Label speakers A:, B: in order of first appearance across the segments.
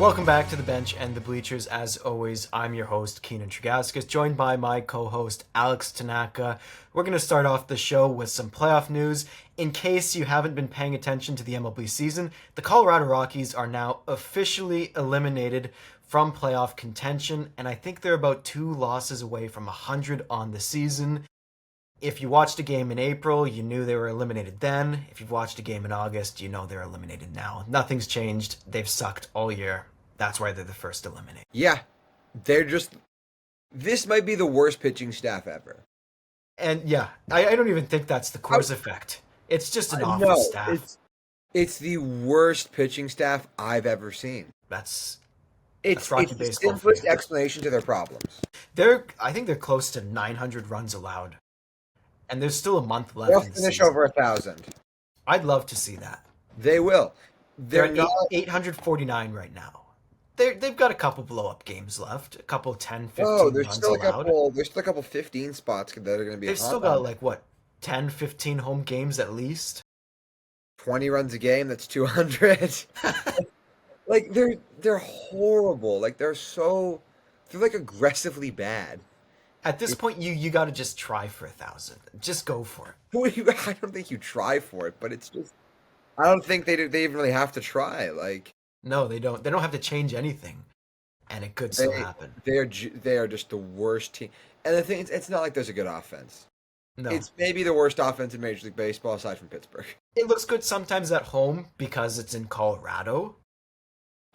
A: Welcome back to the Bench and the Bleachers. As always, I'm your host, Keenan Tregaskis, joined by my co-host, Alex Tanaka. We're going to start off the show with some playoff news. In case you haven't been paying attention to the MLB season, the Colorado Rockies are now officially eliminated from playoff contention, and I think they're about 2 losses away from 100 on the season. If you watched a game in April, you knew they were eliminated then. If you've watched a game in August, you know they're eliminated now. Nothing's changed. They've sucked all year. That's why they're the first eliminated.
B: Yeah, they're just... This might be the worst pitching staff ever.
A: And yeah, I don't even think that's the cause effect. It's just an awful staff.
B: It's the worst pitching staff I've ever seen.
A: It's
B: the simplest explanation to their problems.
A: I think they're close to 900 runs allowed. And there's still a month left.
B: They'll finish over 1,000.
A: I'd love to see that.
B: They will.
A: They're not 849 right now. They've got a couple blow-up games left. A couple 10, 15 runs allowed.
B: There's still a couple 15 spots that are going to be.
A: They've still got 10, 15 home games at least.
B: 20 runs a game. That's 200. They're horrible. They're aggressively bad.
A: At this point, you got to just try for 1,000. Just go for
B: it. I don't think you try for it, but it's just. I don't think they even really have to try.
A: No, they don't. They don't have to change anything, and it could still happen.
B: They are just the worst team. And the thing is, it's not like there's a good offense.
A: No,
B: it's maybe the worst offense in Major League Baseball aside from Pittsburgh.
A: It looks good sometimes at home because it's in Colorado.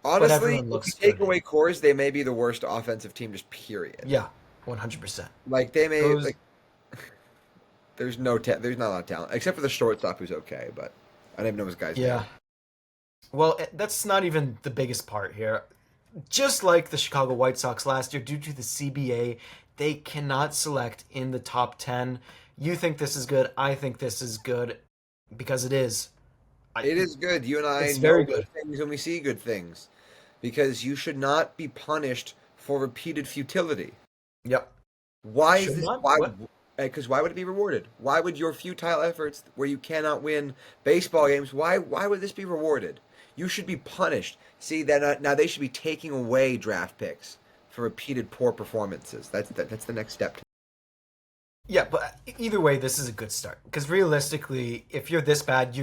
B: Honestly, if you take away Coors, they may be the worst offensive team, just period.
A: Yeah. 100%.
B: There's not a lot of talent except for the shortstop who's okay, but I don't even know his guy's name.
A: Well, that's not even the biggest part here. Just like the Chicago White Sox last year, due to the CBA, they cannot select in the top 10. You think this is good? I think this is good because it is.
B: It is good. You and I know
A: very
B: good things when we see good things, because you should not be punished for repeated futility.
A: Yep.
B: Why is this? Because why would it be rewarded? Why would your futile efforts, where you cannot win baseball games, why would this be rewarded? You should be punished. See that now they should be taking away draft picks for repeated poor performances. That's the next step.
A: Yeah, but either way, this is a good start. Because realistically, if you're this bad,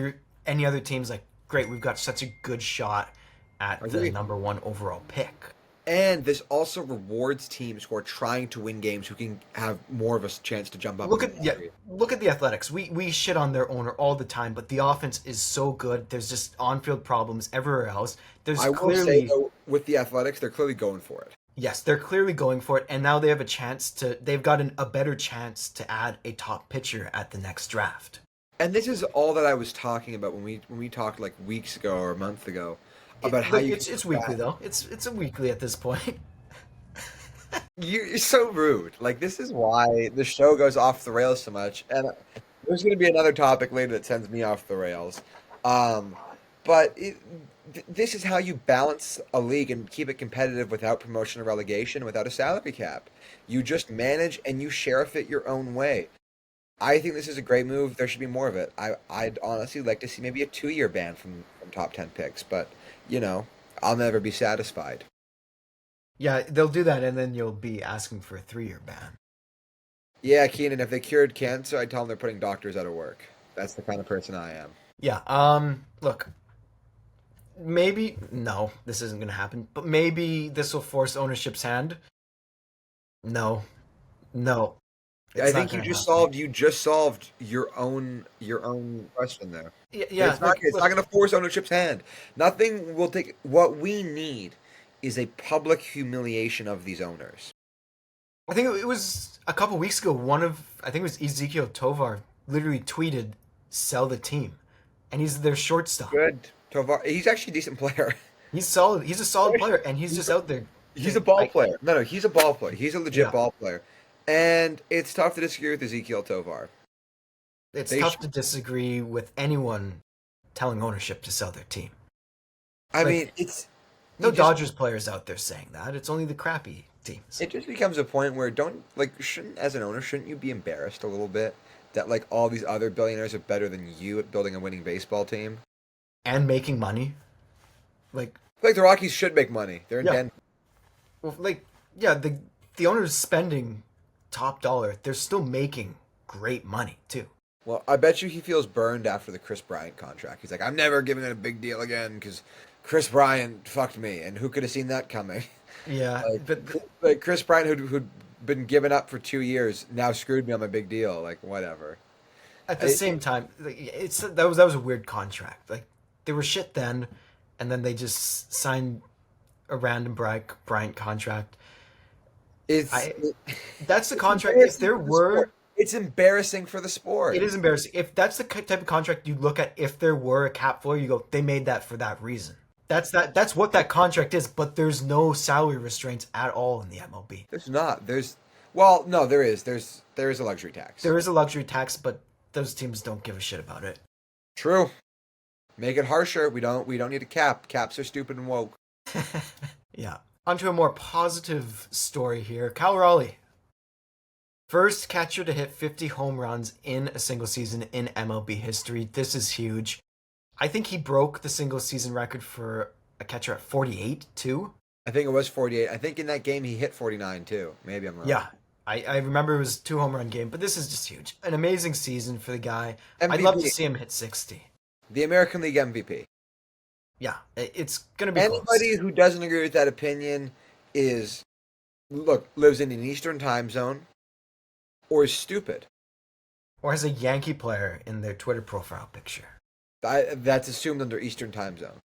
A: any other team's like, great, we've got such a good shot at the number 1 overall pick.
B: And this also rewards teams who are trying to win games, who can have more of a chance to jump up.
A: Look at the Athletics. We shit on their owner all the time, but the offense is so good. There's just on-field problems everywhere else.
B: I will say, though, with the Athletics, they're clearly going for it.
A: Yes, they're clearly going for it, and now they have they've got a better chance to add a top pitcher at the next draft.
B: And this is all that I was talking about when we talked weeks ago or a month ago. About how
A: it's weekly though. It's a weekly at this point.
B: You're so rude. This is why the show goes off the rails so much. And there's going to be another topic later that sends me off the rails. But this is how you balance a league and keep it competitive without promotion or relegation, without a salary cap. You just manage and you sheriff it your own way. I think this is a great move. There should be more of it. I'd honestly like to see maybe a 2-year ban from top 10 picks, but I'll never be satisfied.
A: Yeah, they'll do that, and then you'll be asking for a 3-year ban.
B: Yeah, Keenan, if they cured cancer, I'd tell them they're putting doctors out of work. That's the kind of person I am.
A: Yeah, look, maybe, no, this isn't going to happen, but maybe this will force ownership's hand. No.
B: I think you just solved your own question there.
A: Yeah,
B: it's not going to force ownership's hand. Nothing will take. What we need is a public humiliation of these owners.
A: I think it was a couple weeks ago. I think it was Ezekiel Tovar literally tweeted, "Sell the team," and he's their shortstop.
B: Good, Tovar. He's actually a decent player.
A: He's solid. He's a solid player, and he's just out there.
B: He's a ball player. No, he's a ball player. He's a legit ball player. And it's tough to disagree with Ezekiel Tovar.
A: It's tough to disagree with anyone telling ownership to sell their team.
B: I mean, it's...
A: Dodgers players out there saying that. It's only the crappy teams.
B: It just becomes a point where as an owner, shouldn't you be embarrassed a little bit that all these other billionaires are better than you at building a winning baseball team?
A: And making money.
B: feel like the Rockies should make money. They're in
A: Yeah.
B: Denver.
A: Well, like, yeah, the owner's spending top dollar. They're still making great money too.
B: Well, I bet you he feels burned after the Chris Bryant contract. He's like, I'm never giving it a big deal again because Chris Bryant fucked me, and who could have seen that coming?
A: Yeah,
B: like,
A: but
B: like Chris Bryant, who'd been given up for 2 years, now screwed me on my big deal. Like, whatever.
A: at the same time, like, that was a weird contract. Like they were shit then, and then they just signed a random Bryant contract.
B: It's
A: I
B: it,
A: That's the
B: it's
A: contract. If
B: embarrassing
A: there
B: for the
A: were,
B: sport. It's embarrassing for the sport.
A: it is embarrassing. If that's the type of contract you look at, if there were a cap floor, you go, they made that for that reason. That's what that contract is. But there's no salary restraints at all in the MLB.
B: There's not. Well, no, there is. There is a luxury tax.
A: There is a luxury tax, but those teams don't give a shit about it.
B: True. Make it harsher. We don't need a cap. Caps are stupid and woke.
A: Yeah. Onto a more positive story here. Cal Raleigh, first catcher to hit 50 home runs in a single season in MLB history. This is huge. I think he broke the single season record for a catcher at 48 too.
B: I think it was 48. I think in that game he hit 49 too. Maybe I'm wrong.
A: Yeah. I remember it was a 2 home run game, but this is just huge. An amazing season for the guy.
B: MVP.
A: I'd love to see him hit 60.
B: The American League MVP.
A: Yeah, it's going to be
B: Anybody
A: close.
B: who doesn't agree with that opinion lives in an Eastern time zone or is stupid.
A: Or has a Yankee player in their Twitter profile picture.
B: That's assumed under Eastern time zone.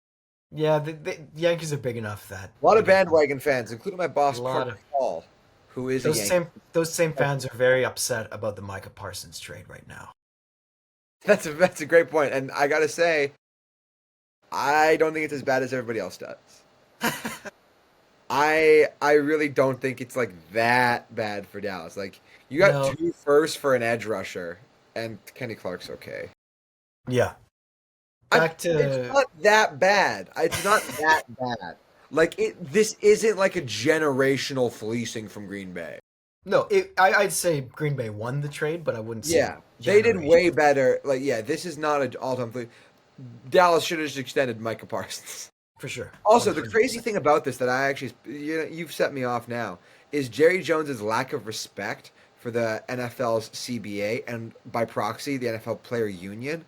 A: Yeah, the Yankees are big enough that
B: A lot of bandwagon fans, including my boss,
A: A lot
B: Parker Hall, who is a
A: those
B: Yankee.
A: those same fans are very upset about the Micah Parsons trade right now.
B: That's a great point, and I gotta say, I don't think it's as bad as everybody else does. I really don't think it's like that bad for Dallas. Like you got
A: No.
B: 2 firsts for an edge rusher, and Kenny Clark's okay.
A: Yeah.
B: It's not that bad. It's not that bad. Like this isn't like a generational fleecing from Green Bay.
A: No, I'd say Green Bay won the trade, but I wouldn't say.
B: Yeah, they did
A: generation.
B: way better. Like, yeah, this is not an all-time fleece. Dallas should have just extended Micah Parsons.
A: For sure.
B: Also, the
A: 100%.
B: crazy thing about this that I actually, you've set me off now, is Jerry Jones's lack of respect for the NFL's CBA and by proxy the NFL Player Union.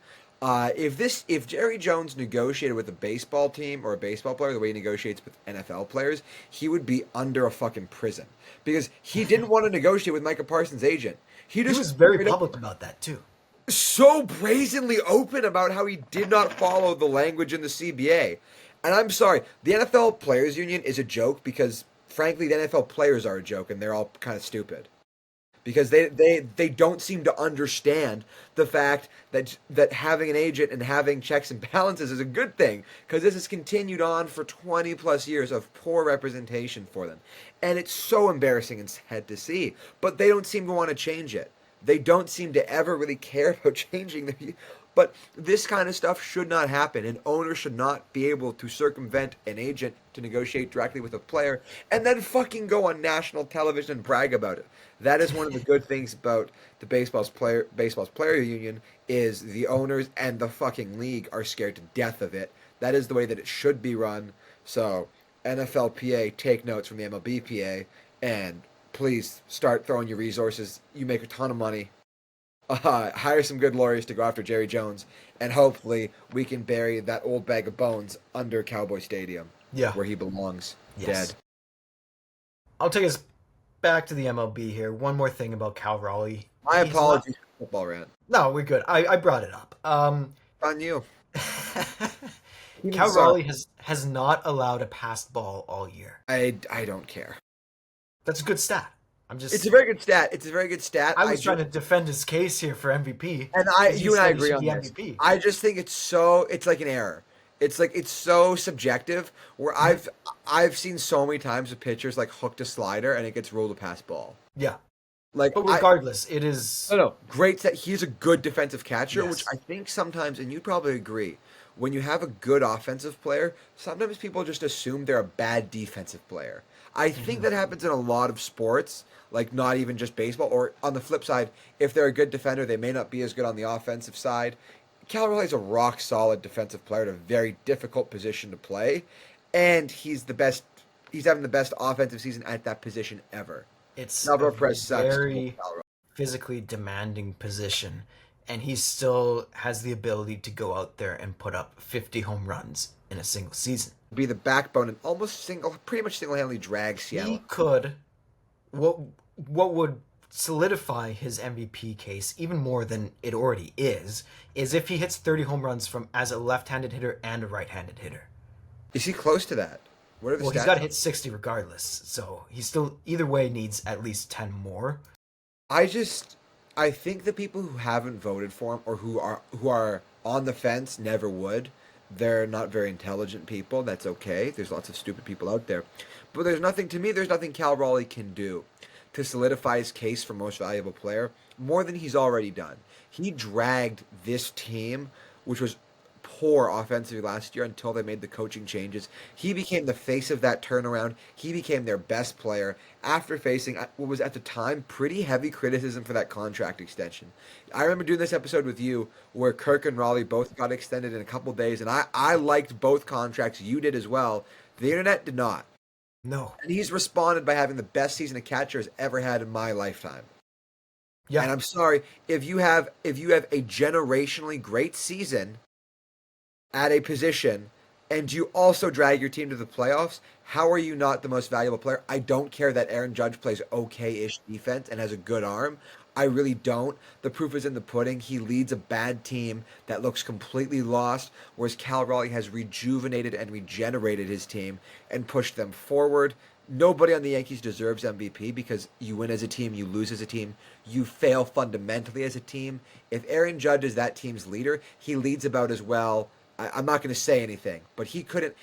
B: If Jerry Jones negotiated with a baseball team or a baseball player the way he negotiates with NFL players, he would be under a fucking prison because he didn't want to negotiate with Micah Parsons' agent. He
A: was very public about that too.
B: So brazenly open about how he did not follow the language in the CBA. And I'm sorry, the NFL Players Union is a joke because, frankly, the NFL players are a joke and they're all kind of stupid. Because they don't seem to understand the fact that having an agent and having checks and balances is a good thing. Because this has continued on for 20 plus years of poor representation for them. And it's so embarrassing and sad to see. But they don't seem to want to change it. They don't seem to ever really care about changing the. But this kind of stuff should not happen. An owner should not be able to circumvent an agent to negotiate directly with a player and then fucking go on national television and brag about it. That is one of the good things about the baseball's player union is the owners and the fucking league are scared to death of it. That is the way that it should be run. So NFLPA, take notes from the MLBPA and please start throwing your resources. You make a ton of money. Hire some good lawyers to go after Jerry Jones, and hopefully we can bury that old bag of bones under Cowboy Stadium, where he belongs, dead.
A: I'll take us back to the MLB here. One more thing about Cal Raleigh.
B: My apologies for football rant.
A: No, we're good. I brought it up.
B: On you.
A: Cal Raleigh has not allowed a passed ball all year.
B: I don't care.
A: That's a good stat.
B: It's a very good stat.
A: I was trying to defend his case here for MVP.
B: And you and I agree on this. MVP. I just think it's like an error. It's so subjective where I've seen so many times with pitchers like hooked a slider and it gets ruled a pass ball.
A: Yeah.
B: Like,
A: but regardless, it is
B: great that he's a good defensive catcher, which I think sometimes, and you probably agree, when you have a good offensive player, sometimes people just assume they're a bad defensive player. I think that happens in a lot of sports, like not even just baseball. Or on the flip side, if they're a good defender, they may not be as good on the offensive side. Cal Raleigh is a rock-solid defensive player at a very difficult position to play. and he's the best. He's having the best offensive season at that position ever.
A: It's a
B: Salvador Perez sucks.
A: very physically demanding position, and he still has the ability to go out there and put up 50 home runs in a single season.
B: Be the backbone and pretty much single-handedly drag
A: He
B: Seattle.
A: could, what would solidify his MVP case even more than it already is if he hits 30 home runs from as a left-handed hitter and a right-handed hitter.
B: Is he close to that? What are the
A: Well,
B: stats?
A: he's got to hit 60 regardless, so he still either way needs at least 10 more.
B: I think the people who haven't voted for him or who are on the fence never would. They're not very intelligent people. That's okay. There's lots of stupid people out there. But there's nothing Cal Raleigh can do to solidify his case for most valuable player more than he's already done. He dragged this team, which was poor offensively last year until they made the coaching changes. He became the face of that turnaround. He became their best player after facing what was at the time pretty heavy criticism for that contract extension. I remember doing this episode with you where Kirk and Raleigh both got extended in a couple days, and I liked both contracts. You did as well. The internet did not.
A: No.
B: And he's responded by having the best season a catcher has ever had in my lifetime.
A: Yeah.
B: And I'm sorry, if you have a generationally great season at a position and you also drag your team to the playoffs, how are you not the most valuable player? I don't care that Aaron Judge plays okay-ish defense and has a good arm. I really don't. The proof is in the pudding. He leads a bad team that looks completely lost, whereas Cal Raleigh has rejuvenated and regenerated his team and pushed them forward. Nobody on the Yankees deserves MVP because you win as a team, you lose as a team, you fail fundamentally as a team. If Aaron Judge is that team's leader, he leads about as well. I'm not going to say anything, but he couldn't,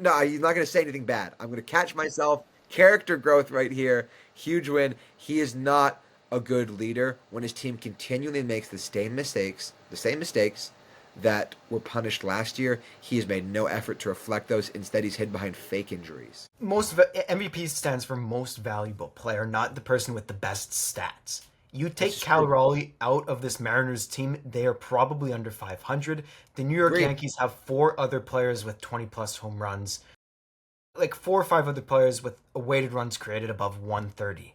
B: no, he's not going to say anything bad. I'm going to catch myself. Character growth right here. Huge win. He is not a good leader when his team continually makes the same mistakes that were punished last year. He has made no effort to reflect those. Instead, he's hid behind fake injuries.
A: MVP stands for most valuable player, not the person with the best stats. You take Cal Raleigh out of this Mariners team, they are probably under 500. The New York Yankees have 4 other players with 20-plus home runs. Like 4 or 5 other players with a weighted runs created above 130.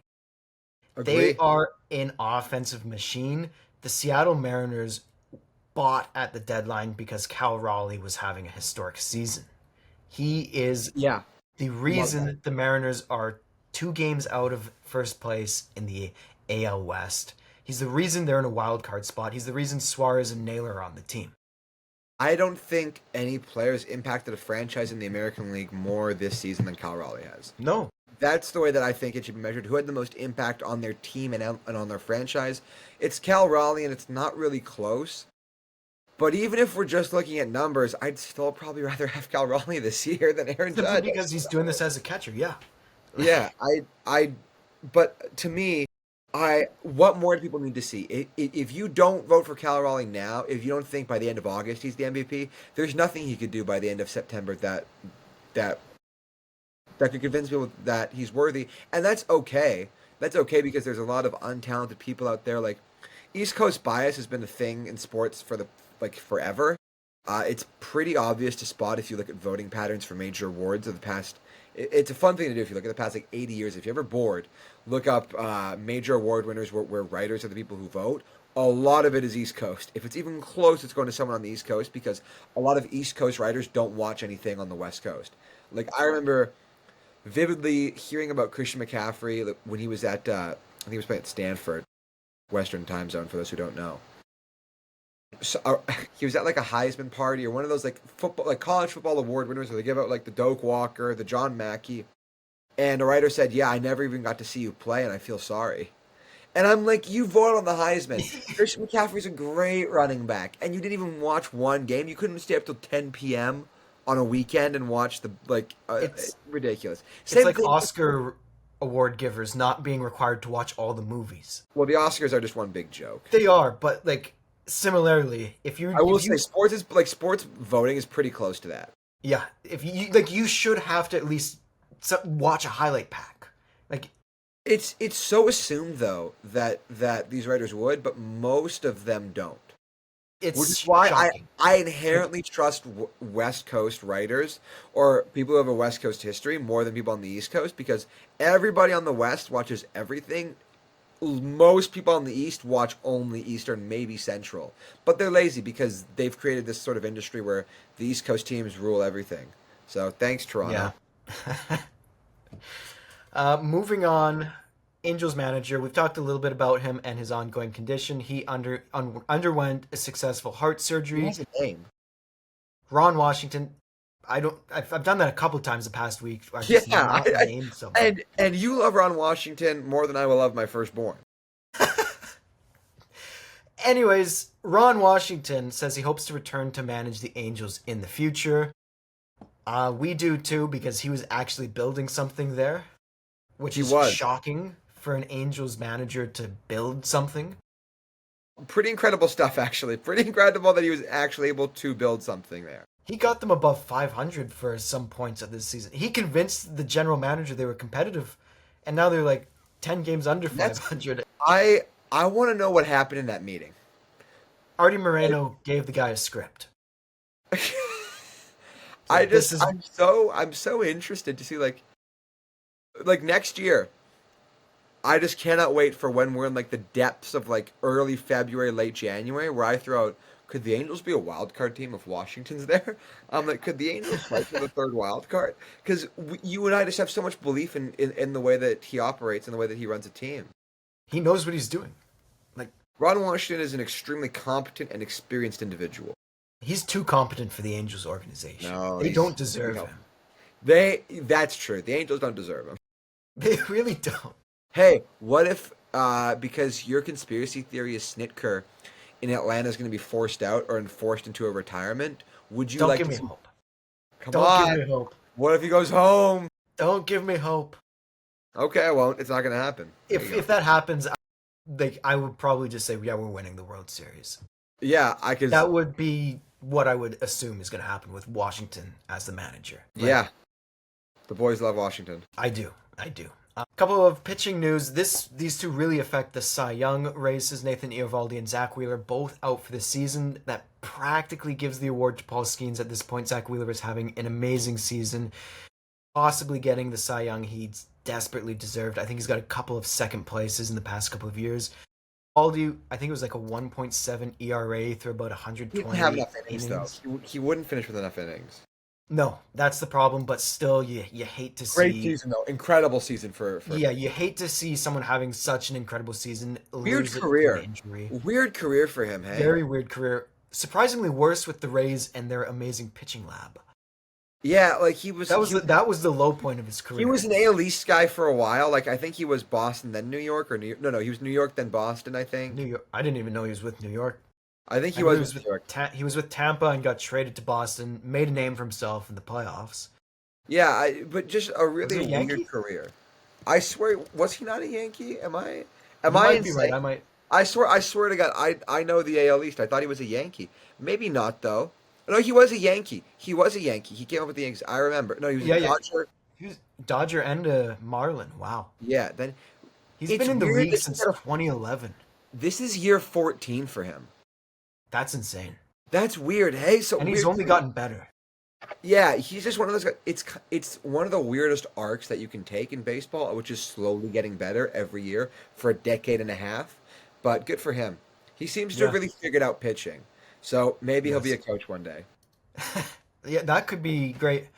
A: They are an offensive machine. The Seattle Mariners bought at the deadline because Cal Raleigh was having a historic season. He is the reason the Mariners are 2 games out of first place in the AL West. He's the reason they're in a wild card spot. He's the reason Suarez and Naylor are on the team.
B: I don't think any players impacted a franchise in the American League more this season than Cal Raleigh has.
A: No.
B: That's the way that I think it should be measured. Who had the most impact on their team and on their franchise? It's Cal Raleigh, and it's not really close. But even if we're just looking at numbers, I'd still probably rather have Cal Raleigh this year than Aaron Judge.
A: Simply because he's doing this as a catcher, yeah.
B: Yeah, but to me, what more do people need to see? If you don't vote for Cal Raleigh now, if you don't think by the end of August he's the MVP, there's nothing he could do by the end of September that could convince people that he's worthy, and that's okay. That's okay because there's a lot of untalented people out there. Like East Coast bias has been a thing in sports for forever. It's pretty obvious to spot if you look at voting patterns for major awards of the past. It's a fun thing to do if you look at the past 80 years. If you're ever bored, look up major award winners where writers are the people who vote. A lot of it is East Coast. If it's even close, it's going to someone on the East Coast because a lot of East Coast writers don't watch anything on the West Coast. Like I remember vividly hearing about Christian McCaffrey when he was at, I think he was playing at Stanford, Western time zone for those who don't know. So he was at like a Heisman party or one of those like college football award winners where they give out like the Doak Walker, the John Mackey, and a writer said, "Yeah, I never even got to see you play, and I feel sorry." And I'm like, "You voted on the Heisman. Christian McCaffrey's a great running back, and you didn't even watch one game. You couldn't stay up till 10 p.m. on a weekend and watch the it's ridiculous."
A: It's like Oscar award givers not being required to watch all the movies.
B: Well, the Oscars are just one big joke.
A: They are, but like. Similarly,
B: sports voting is pretty close to that.
A: Yeah, if you should have to at least watch a highlight pack. Like,
B: it's so assumed though that these writers would, but most of them don't. Which is
A: It's
B: why
A: shocking.
B: I inherently trust West Coast writers or people who have a West Coast history more than people on the East Coast because everybody on the West watches everything. Most people on the East watch only Eastern, maybe Central. But they're lazy because they've created this sort of industry where the East Coast teams rule everything. So thanks,
A: Yeah.
B: Toronto.
A: Moving on, Angels manager. We've talked a little bit about him and his ongoing condition. He underwent a successful heart
B: He
A: surgery.
B: has a name.
A: Ron Washington. I've done that a couple times the past week. I've
B: Yeah,
A: just not named someone.
B: and you love Ron Washington more than I will love my firstborn.
A: Anyways, Ron Washington says he hopes to return to manage the Angels in the future. We do too because he was actually building something there, which
B: He
A: is
B: was.
A: shocking for an Angels manager to build something.
B: Pretty incredible stuff, actually. Pretty incredible that he was actually able to build something there.
A: He got them above 500 for some points of this season. He convinced the general manager they were competitive, and now they're like 10 games under 500.
B: I want to know what happened in that meeting.
A: Artie Moreno gave the guy a script.
B: I'm so interested to see like next year. I just cannot wait for when we're in like the depths of like early February, late January, where I throw out, could the Angels be a wild card team if Washington's there? Like, could the Angels fight for the third wild card? Because you and I just have so much belief in the way that he operates and the way that he runs a team.
A: He knows what he's doing. Like,
B: Ron Washington is an extremely competent and experienced individual.
A: he's too competent for the Angels organization.
B: No,
A: they don't deserve him.
B: That's true. The Angels don't deserve him.
A: They really don't.
B: Hey, what if because your conspiracy theory is Snitker in Atlanta is going to be forced out or enforced into a retirement? Would you
A: Don't
B: like
A: give
B: to
A: me
B: see...
A: hope.
B: Come
A: Don't
B: on.
A: give me hope.
B: What if he goes home?
A: Don't give me hope.
B: Okay, I won't. It's not going to happen.
A: If that happens, I would probably just say, yeah, we're winning the World Series.
B: Yeah, I could.
A: That would be what I would assume is going to happen with Washington as the manager. Like,
B: yeah. The boys love Washington.
A: I do. A couple of pitching news. These two really affect the Cy Young races. Nathan Eovaldi and Zach Wheeler both out for the season. That practically gives the award to Paul Skeens at this point. Zach Wheeler is having an amazing season, possibly getting the Cy Young he's desperately deserved. I think he's got a couple of second places in the past couple of years. Eovaldi, I think it was like a 1.7 ERA through about
B: He
A: 120
B: wouldn't have enough innings,
A: innings.
B: though. He wouldn't finish with enough innings.
A: No, that's the problem. But still, you hate to see.
B: Great season, though. Incredible season for
A: Yeah, you hate to see someone having such an incredible season.
B: Weird
A: lose it
B: career.
A: to an injury.
B: Weird career for him, hey?
A: Very weird career. Surprisingly worse with the Rays and their amazing pitching lab.
B: Yeah, like he was.
A: That was the low point of his career.
B: He was an AL East guy for a while. Like I think he was Boston then New York or New York. No, he was New York then Boston. I think.
A: New York. I didn't even know he was with New York.
B: I think he
A: I knew
B: was with New York.
A: He was with Tampa and got traded to Boston. Made a name for himself in the playoffs.
B: Yeah, but just a really
A: Was he a
B: weird
A: Yankee?
B: career. I swear, was he not a Yankee? Am I?
A: You
B: Am I
A: might be
B: insane?
A: right. I might.
B: I swear to God, I know the AL East. I thought he was a Yankee. Maybe not though. No, he was a Yankee. He was a Yankee. He came up with the Yankees. I remember. No, he was a Dodger.
A: He was Dodger and a Marlin. Wow.
B: Yeah. Then
A: He's
B: It's
A: been in the
B: weird
A: league
B: that
A: since
B: he got
A: 2011.
B: this is year 14 for him.
A: That's insane.
B: That's weird. Hey, so
A: And he's
B: weird
A: only
B: for-
A: gotten better.
B: Yeah, he's just one of those guys. It's one of the weirdest arcs that you can take in baseball, which is slowly getting better every year for a decade and a half. But good for him. He seems to have
A: Yeah.
B: really figured out pitching. So maybe he'll be a
A: Yes.
B: coach one day.
A: Yeah, that could be great.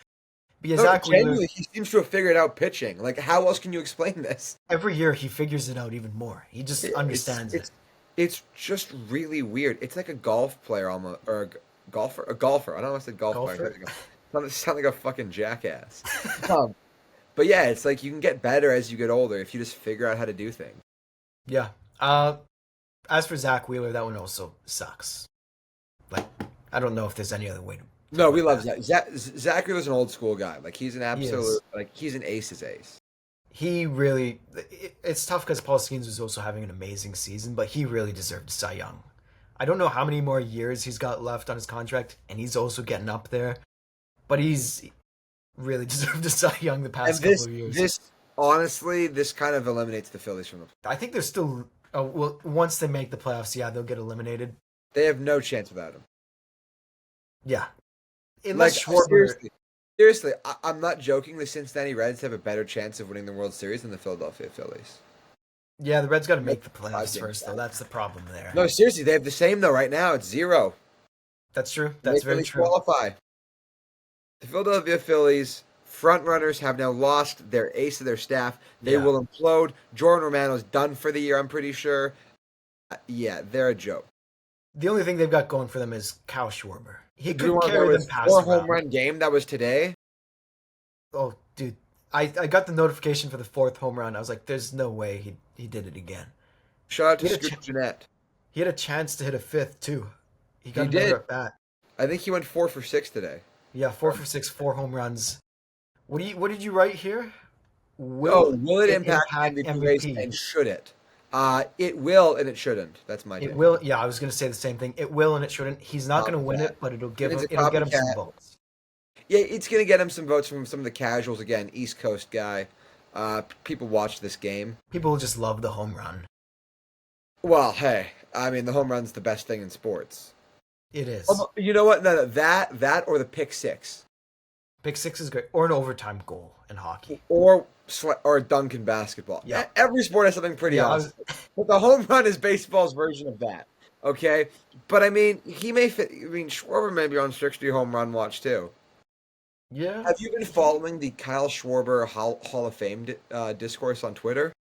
A: Because
B: No,
A: Zach Wheeler,
B: genuinely, he seems to have figured out pitching. Like, how else can you explain this?
A: every year he figures it out even more. He just understands it.
B: It's just really weird. It's like a golf player almost, or a golfer. A golfer. I don't know if I said golf player. I sound like a fucking jackass. But yeah, it's like you can get better as you get older if you just figure out how to do things.
A: Yeah. As for Zach Wheeler, that one also sucks. Like, I don't know if there's any other way to.
B: No, we love Zach. Zachary was an old school guy. Like he's an
A: He is.
B: absolute, like he's an ace's ace.
A: He really. It's tough because Paul Skeens was also having an amazing season, but he really deserved Cy Young. I don't know how many more years he's got left on his contract, and he's also getting up there. But he's really deserved a Cy Young the past couple of years.
B: This honestly, this kind of eliminates the Phillies from the.
A: I think they're still. Well, once they make the playoffs, yeah, they'll get eliminated.
B: They have no chance without him.
A: Yeah. Unless
B: Like
A: Schwarber.
B: seriously, I'm not joking. The Cincinnati Reds have a better chance of winning the World Series than the Philadelphia Phillies.
A: Yeah, the Reds got to
B: Like,
A: make the
B: 5
A: playoffs
B: games
A: first, though.
B: back.
A: That's the problem there.
B: No, seriously, they have the same though. Right now, it's 0.
A: That's true.
B: They
A: That's very
B: Phillies
A: true.
B: qualify. The Philadelphia Phillies front runners have now lost their ace of their staff. They
A: Yeah.
B: will implode. Jordan Romano's done for the year. I'm pretty sure. Yeah, they're a joke.
A: The only thing they've got going for them is Kyle Schwarber. He
B: Do you
A: could
B: want to know
A: carry them
B: his
A: past
B: 4 home
A: around.
B: run game that was today?
A: Oh, dude. I got the notification for the 4th home run. I was like, there's no way he did it again.
B: Shout out to
A: He had,
B: Scooter Jeanette.
A: he had a chance to hit a 5th, too. He got
B: He
A: another
B: did.
A: at bat.
B: I think he went 4 for 6 today.
A: Yeah, 4 for 6, 4 home runs. What did you write here?
B: Will it impact the MVP race
A: MVP?
B: and should it? It will and it shouldn't. That's my
A: It
B: take.
A: will. Yeah, I was gonna say the same thing. It will and it shouldn't. He's not gonna win
B: Copycat.
A: it, but it'll
B: It's a
A: get him some
B: copycat.
A: votes.
B: Yeah, it's gonna get him some votes from some of the casuals again. East Coast guy. People watch this game.
A: People just love the home run.
B: Well, hey, I mean the home run's the best thing in sports.
A: It is.
B: You know what? No, that or the pick six,
A: Pick 6 is great, or an overtime goal in hockey.
B: or dunk in basketball.
A: Yeah.
B: Every sport has something pretty
A: Yeah,
B: awesome. But the home run is baseball's version of that. Okay, but I mean, he may fit. I mean, Schwarber may be on 60 home run watch too.
A: Yeah.
B: Have you been following the Kyle Schwarber Hall of Fame discourse on Twitter?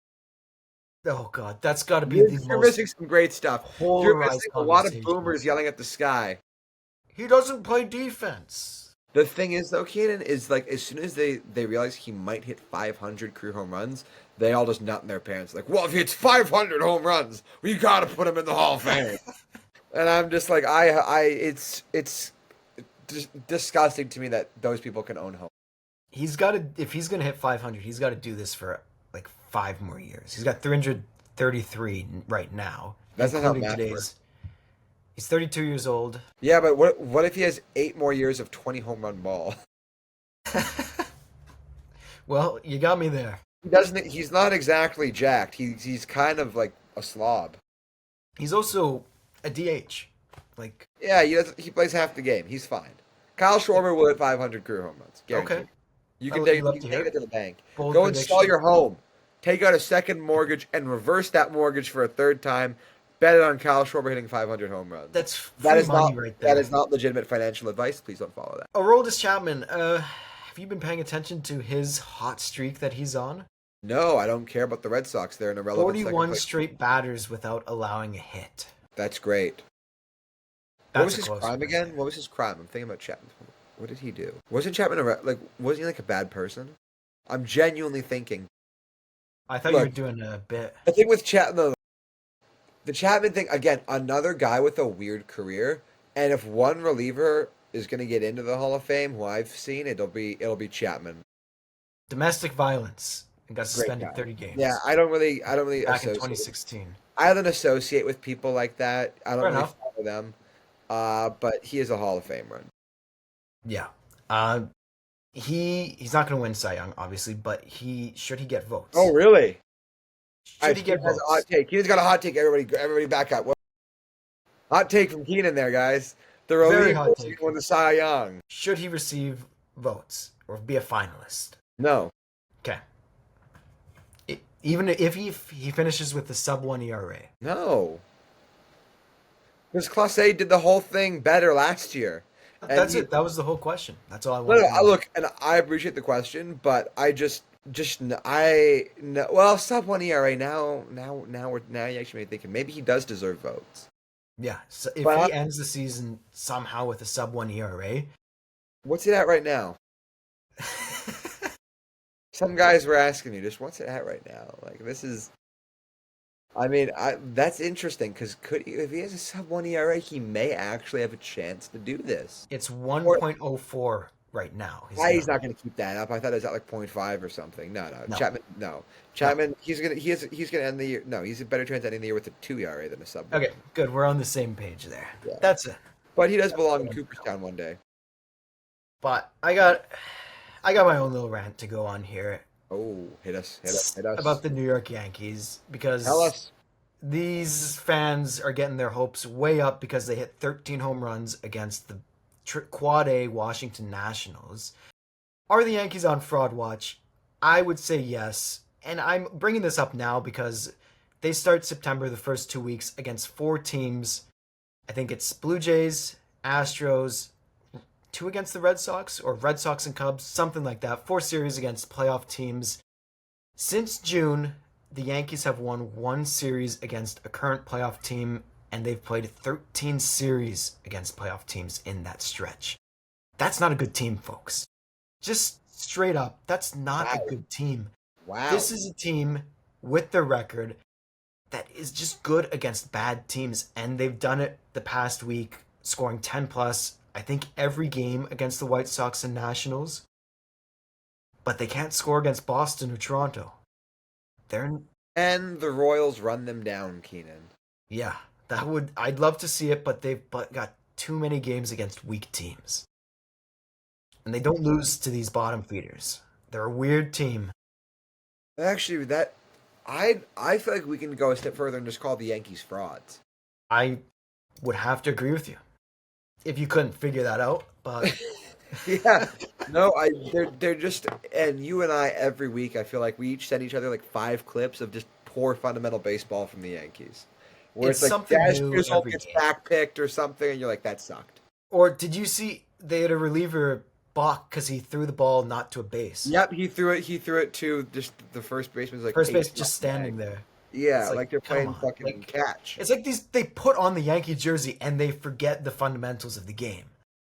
A: Oh god, that's got to be
B: You're,
A: the
B: you're
A: most
B: missing some great stuff. You're
A: polarized
B: missing a lot of
A: conversation.
B: boomers yelling at the sky.
A: He doesn't play defense.
B: The thing is, though, Keenan, is like as soon as they realize he might hit 500 career home runs, they all just nut in their pants. Like, well, if he hits 500 home runs, we got to put him in the Hall of Fame. And I'm just like, it's disgusting to me that those people can own home.
A: He's got to, if he's gonna hit 500, he's got to do this for like 5 more years. He's got 333 right now.
B: That's not how
A: including
B: math works.
A: He's 32 years old.
B: Yeah, but what if he has 8 more years of 20 home run ball?
A: Well, you got me there.
B: He doesn't. He's not exactly jacked. He's kind of like a slob.
A: He's also a DH. Like,
B: Yeah, he plays half the game. He's fine. Kyle Schwarber will hit 500 career home runs. Guaranteed.
A: okay.
B: You
A: I
B: can
A: would
B: take,
A: love
B: you
A: to
B: can
A: hear
B: take
A: it.
B: it to the bank.
A: Bold
B: Go install
A: prediction.
B: your home. Take out a second mortgage and reverse that mortgage for a third time. Bet it on Kyle Schwarber hitting 500 home runs.
A: That's free
B: That is
A: money
B: not
A: right there.
B: that is not legitimate financial advice. Please don't follow that.
A: Aroldis Chapman, have you been paying attention to his hot streak that he's on?
B: No, I don't care about the Red Sox. They're an irrelevant second
A: 41
B: place.
A: straight batters without allowing a hit.
B: That's great.
A: That's
B: What was
A: a
B: his
A: close
B: crime
A: one.
B: again? What was his crime? I'm thinking about Chapman. What did he do? Wasn't Chapman wasn't he like a bad person? I'm genuinely thinking.
A: I thought you were
B: Look.
A: doing a bit.
B: The thing with Chapman, the Chapman thing again, another guy with a weird career, and if one reliever is going to get into the Hall of Fame, who I've seen, it'll be Chapman.
A: Domestic violence and got
B: Great
A: suspended
B: guy.
A: 30 games.
B: Yeah, I don't really
A: back in
B: associate.
A: 2016.
B: I don't associate with people like that. I don't
A: Fair
B: really
A: enough.
B: follow them. But he is a Hall of Fame run.
A: Yeah. He's not going to win Cy Young, obviously, but should he get votes?
B: Oh, really?
A: Should he get
B: Keenan has
A: votes?
B: a hot take. Keenan's got a hot take. Everybody back up. Hot take from Keenan there, guys. The
A: Very
B: reliever
A: hot
B: is
A: take.
B: going to win the Cy Young.
A: Should he receive votes or be a finalist?
B: No.
A: Okay. Even if he finishes with the sub 1 ERA.
B: No. Because Clase did the whole thing better last year. And
A: That's it. That was the whole question. That's all I
B: No,
A: wanted
B: no,
A: to know.
B: look, and I appreciate the question, but I well, sub 1 ERA now you actually made me thinking maybe he does deserve votes.
A: Yeah. So if
B: But
A: he ends the season somehow with a sub 1 ERA.
B: What's it at right now? Some guys were asking me, just what's it at right now? Like this is, I mean, that's interesting because if he has a sub 1 ERA, he may actually have a chance to do this.
A: It's 1.04 right now.
B: He's not going to keep that up. I thought it was at like 0.5 or something. No.
A: No.
B: Chapman, no. Chapman, he's gonna end the year. No, he's a better chance ending the year with a 2 ERA than a sub.
A: Okay, good. We're on the same page there.
B: Yeah.
A: That's it.
B: But he does belong in Cooperstown one day.
A: But I got my own little rant to go on here.
B: Oh, hit us.
A: About the New York Yankees because
B: Tell us.
A: These fans are getting their hopes way up because they hit 13 home runs against the Quad A Washington Nationals. Are the Yankees on fraud watch? I would say yes. And I'm bringing this up now because they start September the first 2 weeks against four teams. I think it's Blue Jays, Astros, two against the Red Sox, or Red Sox and Cubs, something like that. Four series against playoff teams. Since June, the Yankees have won one series against a current playoff team, and they've played 13 series against playoff teams in that stretch. That's not a good team, folks. Just straight up, that's not a
B: Wow.
A: good team.
B: Wow.
A: This is a team with their record that is just good against bad teams, and they've done it the past week, scoring 10 plus, I think, every game against the White Sox and Nationals. But they can't score against Boston or Toronto. They're
B: And the Royals run them down, Keenan.
A: Yeah, I'd love to see it, but they've got too many games against weak teams. And they don't lose to these bottom feeders. They're a weird team.
B: Actually, I feel like we can go a step further and just call the Yankees frauds.
A: I would have to agree with you. If you couldn't figure that out, but
B: Yeah. No, they're just, and you and I every week I feel like we each send each other like 5 clips of just poor fundamental baseball from the Yankees. Where
A: it's
B: it's like
A: something
B: Dash
A: new
B: Griswold
A: every
B: gets
A: game.
B: backpicked or something and you're like, that sucked.
A: Or did you see they had a reliever balk because he threw the ball not to a base?
B: Yep, he threw it to just the first baseman's like
A: First base
B: 8
A: just standing there.
B: Yeah,
A: It's like,
B: like they're
A: come
B: playing
A: on.
B: fucking
A: Like,
B: catch.
A: it's like they put on the Yankee jersey and they forget the fundamentals of the game.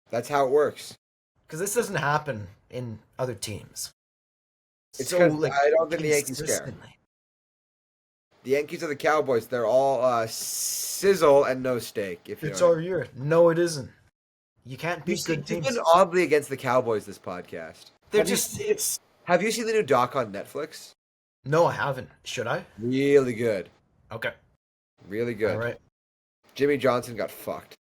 B: That's how it works.
A: Because this doesn't happen in other teams.
B: It's
A: So,
B: because
A: like,
B: I don't think the Yankees care.
A: consistently.
B: The Yankees are the Cowboys. They're all sizzle and no steak. If you
A: It's
B: know what I
A: our
B: mean.
A: year. No, it isn't. You can't
B: You
A: beat
B: see,
A: good
B: you've
A: teams.
B: been oddly against the Cowboys this podcast.
A: They're
B: Have you,
A: just, it's.
B: have you seen the new doc on Netflix?
A: No, I haven't. Should I?
B: Really good.
A: Okay.
B: Really
A: All
B: good.
A: right.
B: Jimmy Johnson got fucked.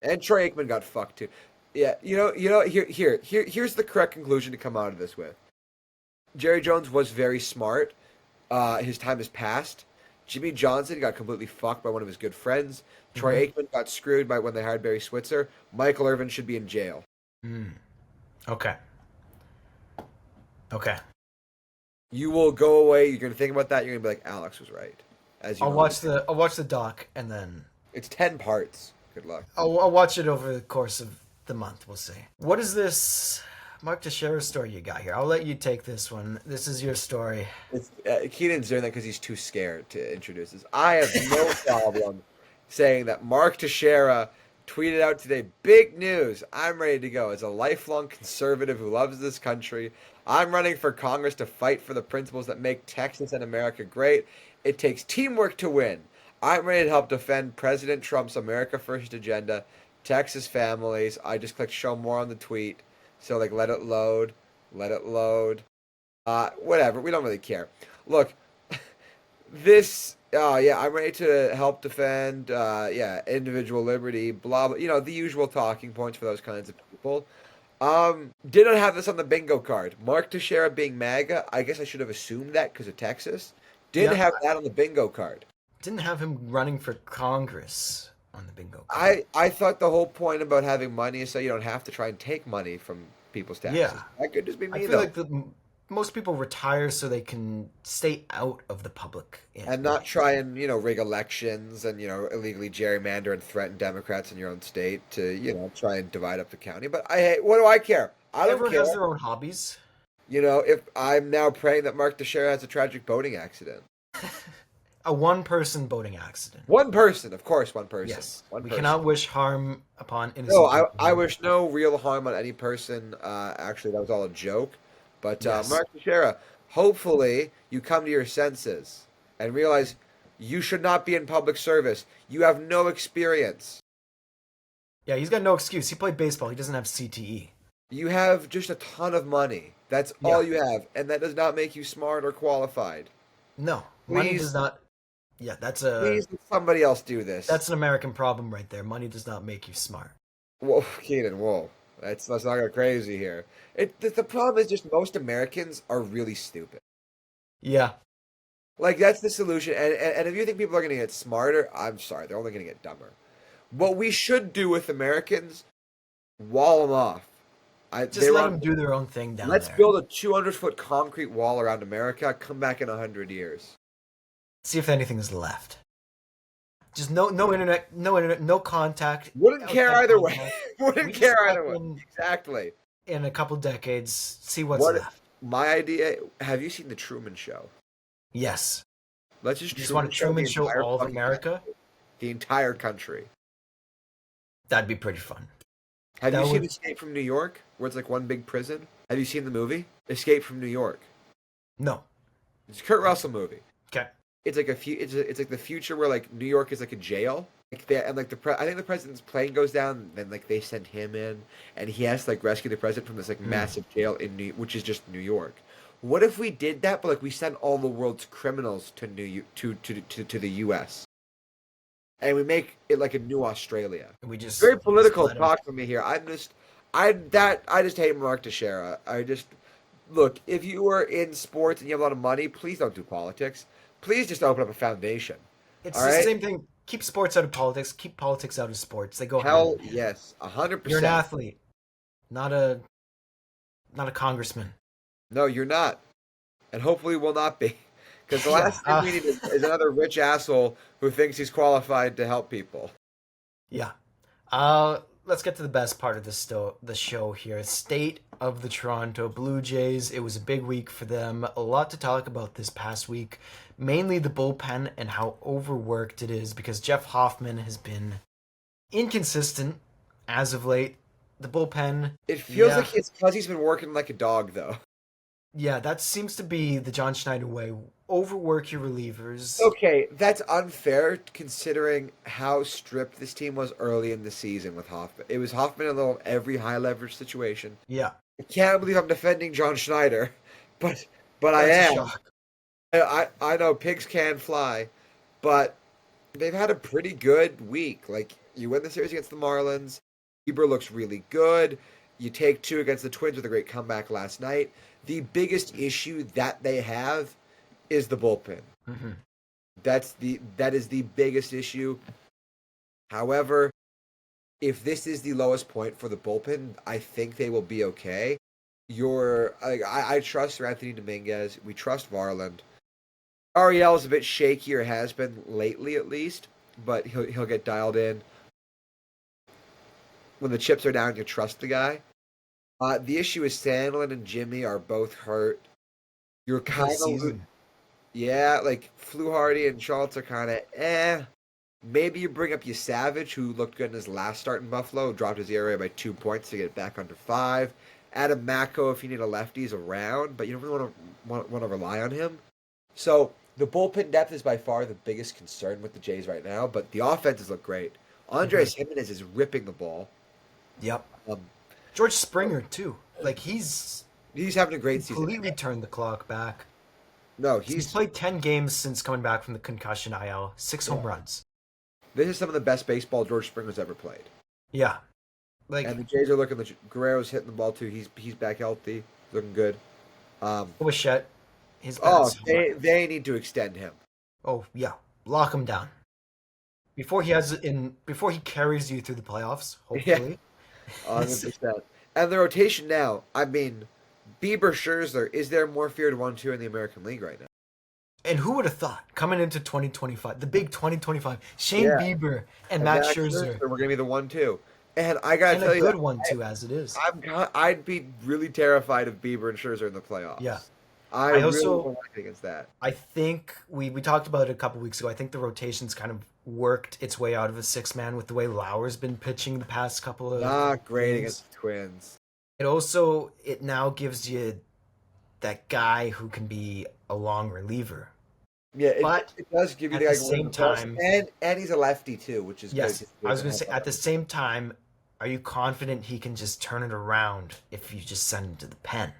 B: And Troy Aikman got fucked too. Yeah, here's the correct conclusion to come out of this with. Jerry Jones was very smart. His time has passed. Jimmy Johnson got completely fucked by one of his good friends. Troy Aikman got screwed by when they hired Barry Switzer. Michael Irvin should be in jail.
A: Okay. Okay.
B: You will go away. You're gonna think about that. You're gonna be like, Alex was right. As you
A: I'll
B: know,
A: watch the doc and then
B: it's 10 parts. Good luck.
A: I'll watch it over the course of the month. We'll see. What is this Mark Teixeira story you got here? I'll let you take this one. This is your story.
B: Keenan's doing that because he's too scared to introduce this. I have no problem saying that Mark Teixeira tweeted out today, big news. I'm ready to go. As a lifelong conservative who loves this country, I'm running for Congress to fight for the principles that make Texas and America great. It takes teamwork to win. I'm ready to help defend President Trump's America First agenda, Texas families. I just clicked show more on the tweet. So, like, let it load. Let it load. Whatever. We don't really care. Look, yeah, I'm ready to help defend, individual liberty, blah, blah, the usual talking points for those kinds of people. Didn't have this on the bingo card. Mark Teixeira being MAGA, I guess I should have assumed that because of Texas. Didn't
A: Yeah.
B: have that on the bingo card.
A: Didn't have him running for Congress on the bingo card.
B: I thought the whole point about having money is so you don't have to try and take money from people's taxes.
A: Yeah.
B: That could just be
A: I
B: me,
A: feel
B: though.
A: like most people retire so they can stay out of the public
B: And not try and, rig elections and, illegally gerrymander and threaten Democrats in your own state to, try and divide up the county. But what do I care? I don't
A: Everyone
B: care.
A: has their own hobbies.
B: If I'm now praying that Mark Teixeira has a tragic boating accident.
A: A one-person boating accident.
B: One person, of course, one person.
A: Yes.
B: One
A: We
B: person.
A: cannot wish harm upon innocent
B: No,
A: people.
B: I wish no real harm on any person. Actually, that was all a joke. But
A: Yes.
B: Mark Teixeira, hopefully you come to your senses and realize you should not be in public service. You have no experience.
A: Yeah, he's got no excuse. He played baseball. He doesn't have CTE.
B: You have just a ton of money. That's
A: Yeah.
B: all you have. And that does not make you smart or qualified.
A: No, money
B: Please.
A: does not. Yeah, that's
B: Please let somebody else do this.
A: That's an American problem right there. Money does not make you smart.
B: Whoa, Keenan, whoa. Let's not go crazy here. The problem is just most Americans are really stupid.
A: Yeah,
B: Like that's the solution. And if you think people are going to get smarter, I'm sorry, they're only going to get dumber. What we should do with Americans, wall them off.
A: Just
B: They
A: let
B: were
A: them do their own thing down
B: let's
A: there.
B: build a 200-foot concrete wall around America. Come back in 100 years.
A: See if anything is left. Just no internet, no contact.
B: Wouldn't care
A: outside
B: either way.
A: contact.
B: Wouldn't
A: We just
B: care
A: step
B: either way.
A: in
B: Exactly.
A: in a couple decades, see what's
B: What
A: left.
B: my idea? Have you seen the Truman Show?
A: Yes.
B: Let's
A: You
B: just
A: just want to Truman
B: the
A: Show
B: entire
A: all of
B: fucking
A: America?
B: country. The entire country.
A: That'd be pretty fun.
B: Have
A: That
B: you seen
A: would-
B: Escape from New York, where it's like one big prison? Have you seen the movie Escape from New York?
A: No.
B: It's a Kurt Russell movie.
A: Okay.
B: It's like it's like the future where like New York is like a jail. Like and like I think the president's plane goes down, and like they send him in, and he has to like rescue the president from this like massive jail which is just New York. What if we did that, but like we sent all the world's criminals to to the U.S. and we make it like a new Australia?
A: We just
B: Very political
A: let 'em-
B: talk from me here. I just hate Mark Teixeira. I just look, if you are in sports and you have a lot of money, please don't do politics. Please just open up a foundation.
A: It's
B: all
A: the
B: right?
A: same thing. Keep sports out of politics. Keep politics out of sports. They go
B: Hell
A: hand in hand.
B: yes, 100%.
A: You're an athlete, not a congressman.
B: No, you're not, and hopefully will not be, because the
A: Yeah,
B: last thing we need is another rich asshole who thinks he's qualified to help people.
A: Yeah. Let's get to the best part of the show here. State of the Toronto Blue Jays. It was a big week for them. A lot to talk about this past week. Mainly the bullpen and how overworked it is because Jeff Hoffman has been inconsistent as of late. The bullpen.
B: It feels
A: yeah,
B: like it's because he's been working like a dog, though.
A: Yeah, that seems to be the John Schneider way. Overwork your relievers.
B: Okay, that's unfair considering how stripped this team was early in the season with Hoffman. It was Hoffman in every high leverage situation.
A: Yeah.
B: I can't believe I'm defending John Schneider, but I
A: That's a
B: am.
A: shock.
B: I know pigs can fly, but they've had a pretty good week. Like you win the series against the Marlins, Bieber looks really good. You take two against the Twins with a great comeback last night. The biggest issue that they have is the bullpen.
A: Mm-hmm.
B: That is the biggest issue. However, if this is the lowest point for the bullpen, I think they will be okay. I trust Anthony Dominguez. We trust Varland. Ariel is a bit shaky, or has been lately at least, but he'll get dialed in. When the chips are down, you trust the guy. The issue is Sandlin and Jimmy are both hurt. You're kind of like Fluharty and Schultz are kind of Maybe you bring up Savage, who looked good in his last start in Buffalo, dropped his ERA by 2 points to get it back under 5. Adam Macko, if you need a lefty, is around, but you don't really want to rely on him. So the bullpen depth is by far the biggest concern with the Jays right now, but the offenses look great. Andres Jimenez is ripping the ball.
A: Yep. George Springer too. Like he's
B: having a great season.
A: Completely turned the clock back.
B: No,
A: he's played 10 games since coming back from the concussion IL. 6 home runs.
B: This is some of the best baseball George Springer's ever played.
A: Yeah.
B: And the Jays are looking. Guerrero's hitting the ball too. He's back healthy, looking good.
A: Bichette,
B: they need to extend him.
A: Oh yeah, lock him down before he carries you through the playoffs. Hopefully,
B: 100%. And the rotation now. I mean, Bieber, Scherzer. Is there more feared 1-2 in the American League right now?
A: And who would have thought coming into 2025, the big 2025, Shane Bieber and Max Scherzer.
B: We're gonna be the 1-2. And I gotta tell you,
A: a good one too, as it is.
B: I'd be really terrified of Bieber and Scherzer in the playoffs.
A: Yeah,
B: I also really don't like against that.
A: I think we talked about it a couple weeks ago. I think the rotation's kind of worked its way out of a 6-man with the way Lauer's been pitching the past couple of.
B: Not great against the Twins.
A: It now gives you that guy who can be a long reliever.
B: Yeah, it does give you
A: the same time,
B: and he's a lefty too, which is
A: yes.
B: good.
A: I was going to say at the same time, are you confident he can just turn it around if you just send him to the pen?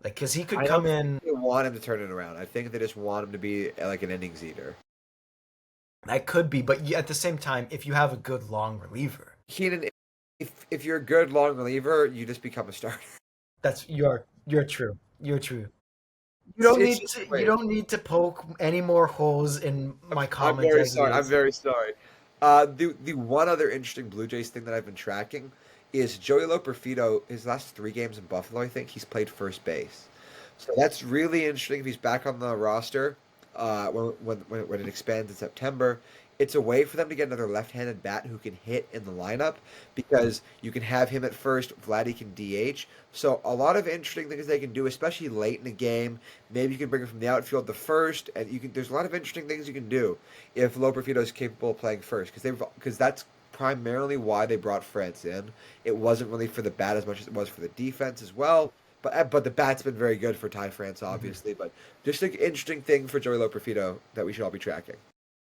A: Like, because he could come in.
B: They want him to turn it around. I think they just want him to be like an innings eater.
A: That could be, but at the same time, if you have a good long reliever,
B: Keenan, if you're a good long reliever, you just become a starter.
A: You're true. You're true.
B: It's just the
A: you
B: way.
A: don't need to poke any more holes in my
B: I'm
A: comments
B: very
A: as it
B: sorry. I'm
A: is.
B: very sorry. The one other interesting Blue Jays thing that I've been tracking is Joey Loperfido. His last 3 games in Buffalo, I think he's played first base. So that's really interesting. If he's back on the roster, when it expands in September, it's a way for them to get another left-handed bat who can hit in the lineup because you can have him at first. Vladdy can DH. So a lot of interesting things they can do, especially late in the game. Maybe you can bring him from the outfield to first, and you can. There's a lot of interesting things you can do if Loperfido is capable of playing first, because that's primarily why they brought France in. It wasn't really for the bat as much as it was for the defense as well. But the bat's been very good for Ty France,
A: Mhm.
B: obviously. But just an interesting thing for Joey Loperfido that we should all be tracking.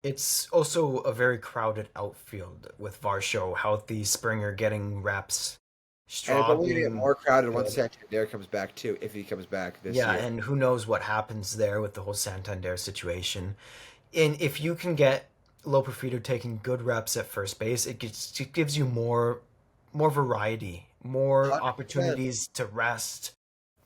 A: It's also a very crowded outfield with Varsho healthy, Springer getting reps,
B: And it's
A: Straw
B: only going to get
A: being
B: more crowded once
A: good.
B: Santander comes back too, if he comes back this
A: Yeah,
B: year.
A: and who knows what happens there with the whole Santander situation. And if you can get Loperfido taking good reps at first base, it gives you more variety, more
B: 100%.
A: opportunities to rest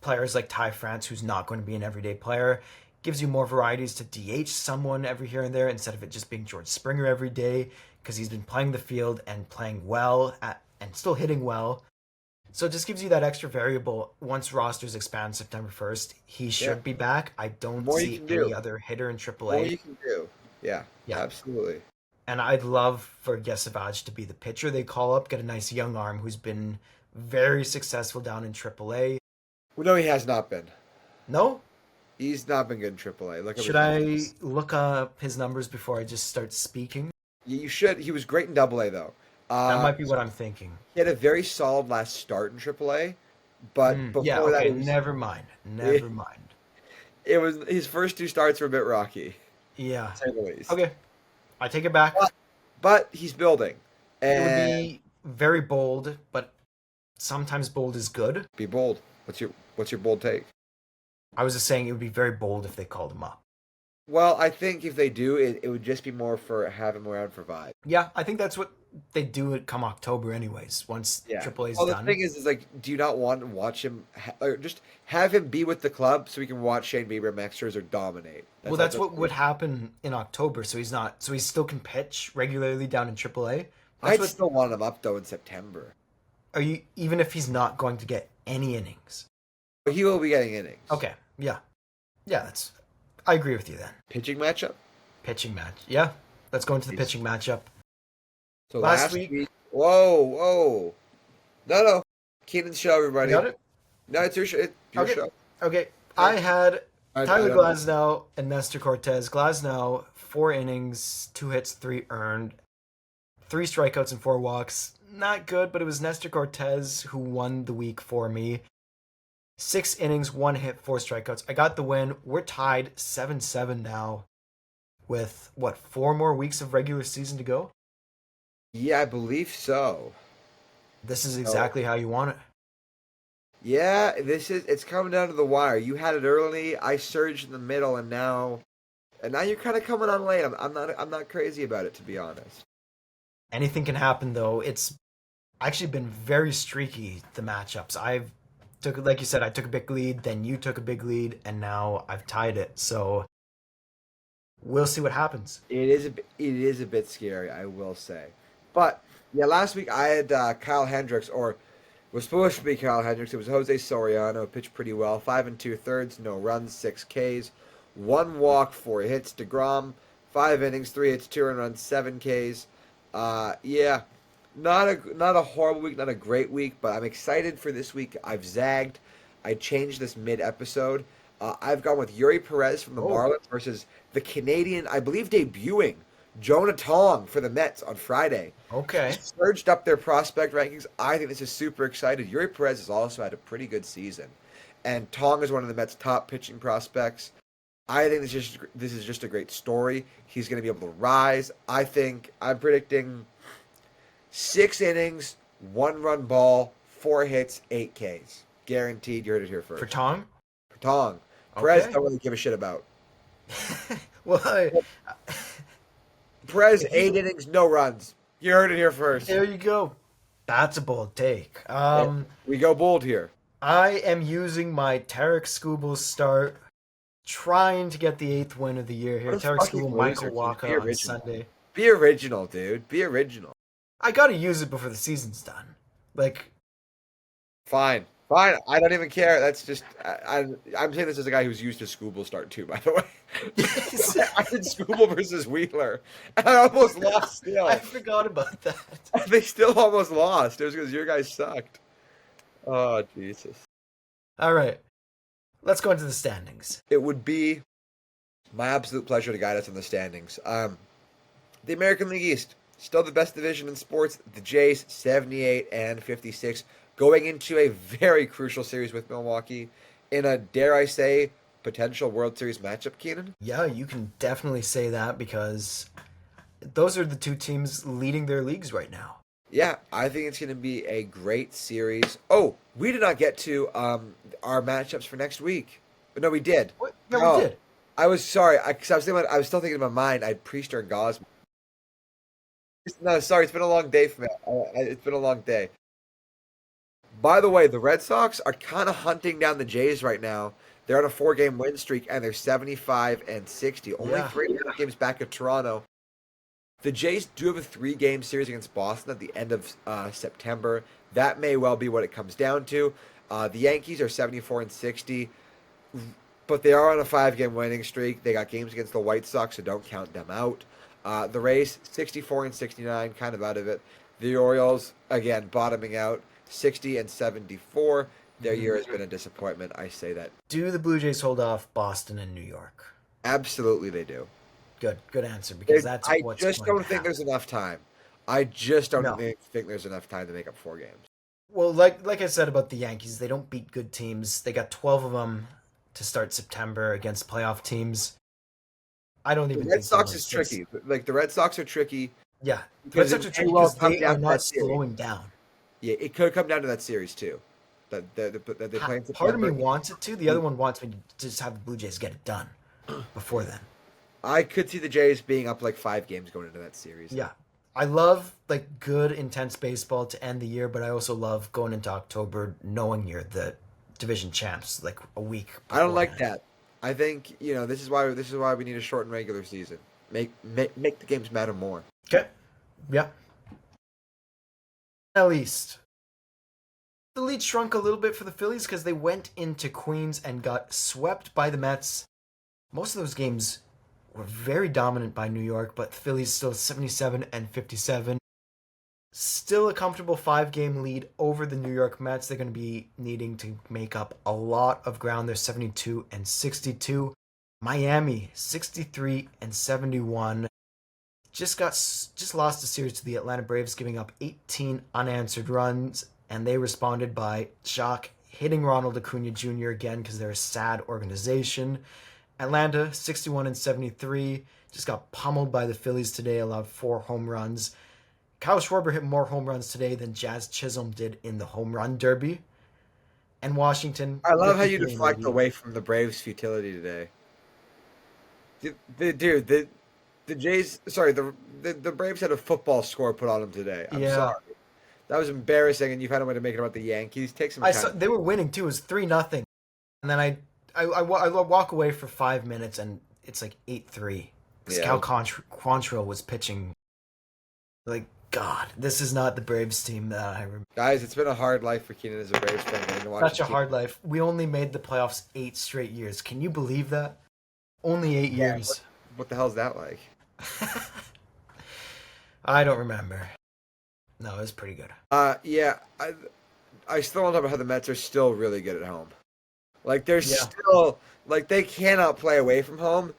A: players like Ty France, who's not going to be an everyday player. Gives you more varieties to DH someone every here and there instead of it just being George Springer every day because he's been playing the field and playing well and still hitting well. So it just gives you that extra variable. Once rosters expand September 1st, he
B: Yeah.
A: should be back. I
B: The
A: don't
B: more you
A: see
B: can
A: any
B: do,
A: other hitter in
B: the more
A: AAA.
B: you can do. Yeah,
A: Yeah.
B: absolutely.
A: And I'd love for Yesavage to be the pitcher they call up, get a nice young arm who's been very successful down in AAA.
B: Well, no, he has not been.
A: No?
B: He's not been good in AAA. Look up
A: Should
B: his
A: I
B: numbers.
A: look up his numbers before I just start speaking?
B: You should. He was great in AA though.
A: That
B: Uh,
A: might be what I'm thinking.
B: he had a very solid last start in AAA, but
A: Yeah,
B: before that,
A: okay,
B: it was
A: never mind.
B: it,
A: Never mind.
B: it was his first 2 starts were a bit rocky,
A: Yeah.
B: to say the least.
A: Okay, I take it back.
B: But, but he's building,
A: It would
B: and
A: be very bold, but sometimes bold is good.
B: be bold. What's your bold take?
A: I was just saying it would be very bold if they called him up.
B: Well, I think if they do, it would just be more for have him around for vibe.
A: Yeah, I think that's what they do it come October anyways, once
B: Yeah.
A: AAA is
B: Well, the
A: done.
B: thing is like, do you not want to watch him, or just have him be with the club so we can watch Shane Bieber, Max Scherzer dominate?
A: Well, that's what would happen in October, so he still can pitch regularly down in AAA. That's
B: I'd
A: what
B: still want him up though in September.
A: are you even if he's not going to get any innings.
B: But he will be getting innings.
A: Okay, yeah. Yeah, that's I agree with you then.
B: Pitching matchup.
A: Pitching match. Yeah. Let's go into the
B: He's-
A: pitching matchup.
B: So
A: Last
B: last
A: week
B: week, whoa, whoa, no, Keenan's show,
A: you
B: everybody.
A: got it?
B: No, it's your show. Your
A: Okay.
B: show.
A: Okay. I had
B: I
A: Tyler
B: don't.
A: Glasnow and Nestor Cortez. Glasnow, 4 innings, 2 hits, 3 earned, 3 strikeouts and 4 walks. Not good, but it was Nestor Cortez who won the week for me. 6 innings, 1 hit, 4 strikeouts. I got the win. We're tied 7-7 now with, what, 4 more weeks of regular season to go?
B: Yeah, I believe so.
A: This is
B: So,
A: exactly how you want it.
B: yeah, it's coming down to the wire. You had it early. I surged in the middle, and now you're kind of coming on late. I'm not crazy about it, to be honest.
A: Anything can happen, though. It's actually been very streaky, the matchups. Like you said, I took a big lead, then you took a big lead, and now I've tied it. So we'll see what happens.
B: It is a bit scary, I will say. But yeah, last week I had Kyle Hendricks, or was supposed to be Kyle Hendricks. It was Jose Soriano. Pitched pretty well. 5 2/3, no runs, 6 Ks, 1 walk, 4 hits. Degrom, 5 innings, 3 hits, 2 runs, 7 Ks. Yeah, not a horrible week, not a great week, but I'm excited for this week. I've zagged. I changed this mid episode. I've gone with Yuri Perez from the
A: Oh,
B: Marlins versus the Canadian, I believe, debuting Jonah Tong for the Mets on Friday.
A: okay.
B: He's surged up their prospect rankings. I think this is super excited. Yuri Perez has also had a pretty good season, and Tong is one of the Mets' top pitching prospects. I think this is just a great story. He's going to be able to rise. I'm predicting 6 innings, 1 run ball, 4 hits, 8 Ks. Guaranteed. You heard it here
A: For
B: first.
A: Tong?
B: For Tong. Perez
A: Okay.
B: don't really give a shit about.
A: Well,
B: Perez,
A: if he's
B: 8 innings, no runs. You heard it here first.
A: there you go. That's a bold take.
B: We go bold here.
A: I am using my Tarek Skubal start Trying to get the 8th win of the year here.
B: What a
A: Tarek
B: fucking
A: School,
B: loser,
A: Michael
B: Keenan.
A: Waka
B: Be
A: on
B: original.
A: Sunday.
B: Be original, dude. Be original.
A: I gotta use it before the season's done. Like,
B: Fine. Fine. I don't even care. That's just I'm saying this as a guy who's used to Scooble start too, by the way. I did Scooble versus Wheeler. And I almost lost
A: I
B: still.
A: forgot about that.
B: They still almost lost. It was because your guys sucked. Oh Jesus.
A: All right, let's go into the standings.
B: It would be my absolute pleasure to guide us in the standings. The American League East, still the best division in sports. The Jays, 78 and 56, going into a very crucial series with Milwaukee in a, dare I say, potential World Series matchup, Keenan.
A: Yeah, you can definitely say that because those are the two teams leading their leagues right now.
B: Yeah, I think it's going to be a great series. Oh, we did not get to our matchups for next week. But no, we did.
A: What? Yeah,
B: Oh,
A: we did.
B: I was sorry, because I was still thinking in my mind. I had Priester and Gosman. No, sorry, it's been a long day for me. It's been a long day. By the way, the Red Sox are kind of hunting down the Jays right now. They're on a 4-game win streak, and they're 75 and 60. Only
A: Yeah.
B: 3 games back of Toronto. The Jays do have a 3-game series against Boston at the end of September. That may well be what it comes down to. The Yankees are 74 and 60, but they are on a 5-game winning streak. They got games against the White Sox, so don't count them out. The Rays, 64 and 69, kind of out of it. The Orioles, again, bottoming out, 60 and 74. Their year has been a disappointment. I say that.
A: Do the Blue Jays hold off Boston and New York?
B: Absolutely they do.
A: Good answer, because that's
B: I
A: what's
B: just
A: going
B: don't
A: to
B: think
A: happen.
B: there's enough time. I just don't
A: No.
B: think there's enough time to make up 4 games.
A: Well, like I said about the Yankees, they don't beat good teams. They got 12 of them to start September against playoff teams. I don't
B: The
A: even
B: Red
A: think
B: Sox
A: they'll
B: is
A: win 6.
B: tricky. Like the Red Sox are tricky
A: Yeah, Red
B: because
A: Sox
B: it
A: are
B: may
A: tricky
B: well
A: because
B: come
A: they
B: down
A: are
B: to
A: not
B: that series.
A: slowing down.
B: Yeah, it could come down to that series too. That they play in
A: Part of me
B: September.
A: wants it to. The other one wants me to just have the Blue Jays get it done before then.
B: I could see the Jays being up like 5 games going into that series.
A: Yeah. I love like good intense baseball to end the year, but I also love going into October knowing you're the division champs like a week
B: I don't like
A: beforehand.
B: that. I think this is why we need a shortened regular season. Make the games matter more.
A: Okay. Yeah. At least. The lead shrunk a little bit for the Phillies because they went into Queens and got swept by the Mets. Most of those games were very dominant by New York, but the Phillies still 77 and 57. Still a comfortable 5-game lead over the New York Mets. They're going to be needing to make up a lot of ground. They're 72 and 62. Miami 63 and 71. Just lost the series to the Atlanta Braves, giving up 18 unanswered runs, and they responded by shock hitting Ronald Acuna Jr. again because they're a sad organization. Atlanta 61 and 73 just got pummeled by the Phillies today, allowed 4 home runs. Kyle Schwarber hit more home runs today than Jazz Chisholm did in the home run derby. And Washington.
B: I love how you
A: 53 and
B: deflect
A: 80.
B: away from the Braves' futility today. The Jays. Sorry, the Braves had a football score put on them today. I'm
A: Yeah.
B: sorry. That was embarrassing, and you found a way to make it about the Yankees. Take some
A: I
B: time.
A: saw they were winning too. It was 3-0, and then I walk away for 5 minutes and it's like 8-3 because
B: Yeah.
A: Cal Quantrill was pitching. Like God, this is not the Braves team that I remember.
B: Guys, it's been a hard life for Keenan as a Braves fan. Getting to watch
A: Such
B: his
A: a
B: team.
A: hard life. We only made the playoffs 8 straight years. Can you believe that? Only 8
B: Yeah,
A: years.
B: What the hell's that like?
A: I don't remember. No, it was pretty good.
B: Yeah, I still don't know about how the Mets are still really good at home. Like they're
A: Yeah.
B: still like they cannot play away from home.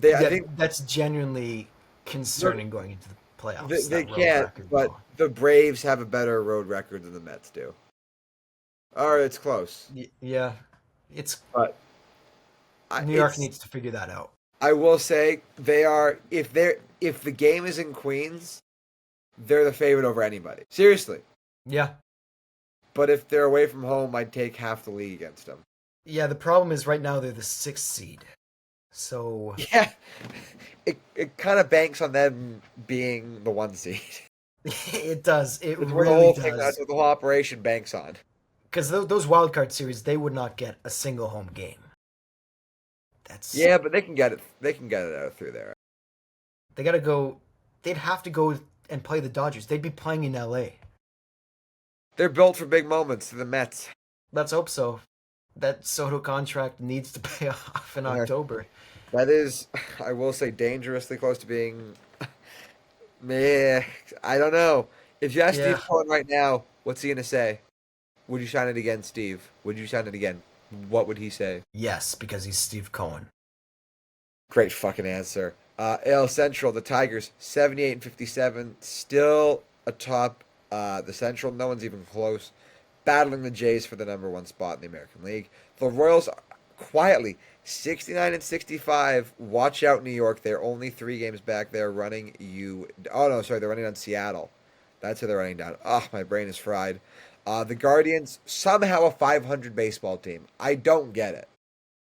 B: I
A: Yeah,
B: think
A: that's genuinely concerning going into the playoffs.
B: they
A: that road
B: can't.
A: record.
B: But the Braves have a better road record than the Mets do. All right, it's close.
A: Yeah, it's
B: But
A: New York needs to figure that out.
B: I will say they are if the game is in Queens, they're the favorite over anybody. Seriously.
A: Yeah.
B: But if they're away from home, I'd take half the league against them.
A: Yeah, the problem is right now they're the 6th seed. So
B: Yeah. It kind of banks on them being the 1 seed.
A: it does. It
B: That's
A: really
B: that's
A: does.
B: what the whole operation banks on.
A: Because those wild card series, they would not get a single home game. That's
B: Yeah, but they can get it. They can get it out through there.
A: they got to go. They'd have to go and play the Dodgers. They'd be playing in LA.
B: They're built for big moments. The Mets.
A: Let's hope so. That Soto contract needs to pay off in
B: Yeah.
A: October.
B: That is, I will say, dangerously close to being. Meh. I don't know. If you ask
A: Yeah.
B: Steve Cohen right now, what's he gonna say? Would you sign it again, Steve? Would you sign it again? What would he say?
A: Yes, because he's Steve Cohen.
B: Great fucking answer. AL Central, the Tigers, 78 and 57, still atop the Central. No one's even close. Battling the Jays for the number one spot in the American League. The Royals quietly 69 and 65. Watch out, New York. They're only 3 games back. They're running you. Oh no, sorry, they're running on Seattle. That's who they're running down. Oh, my brain is fried. The Guardians, somehow a 500 baseball team. I don't get it.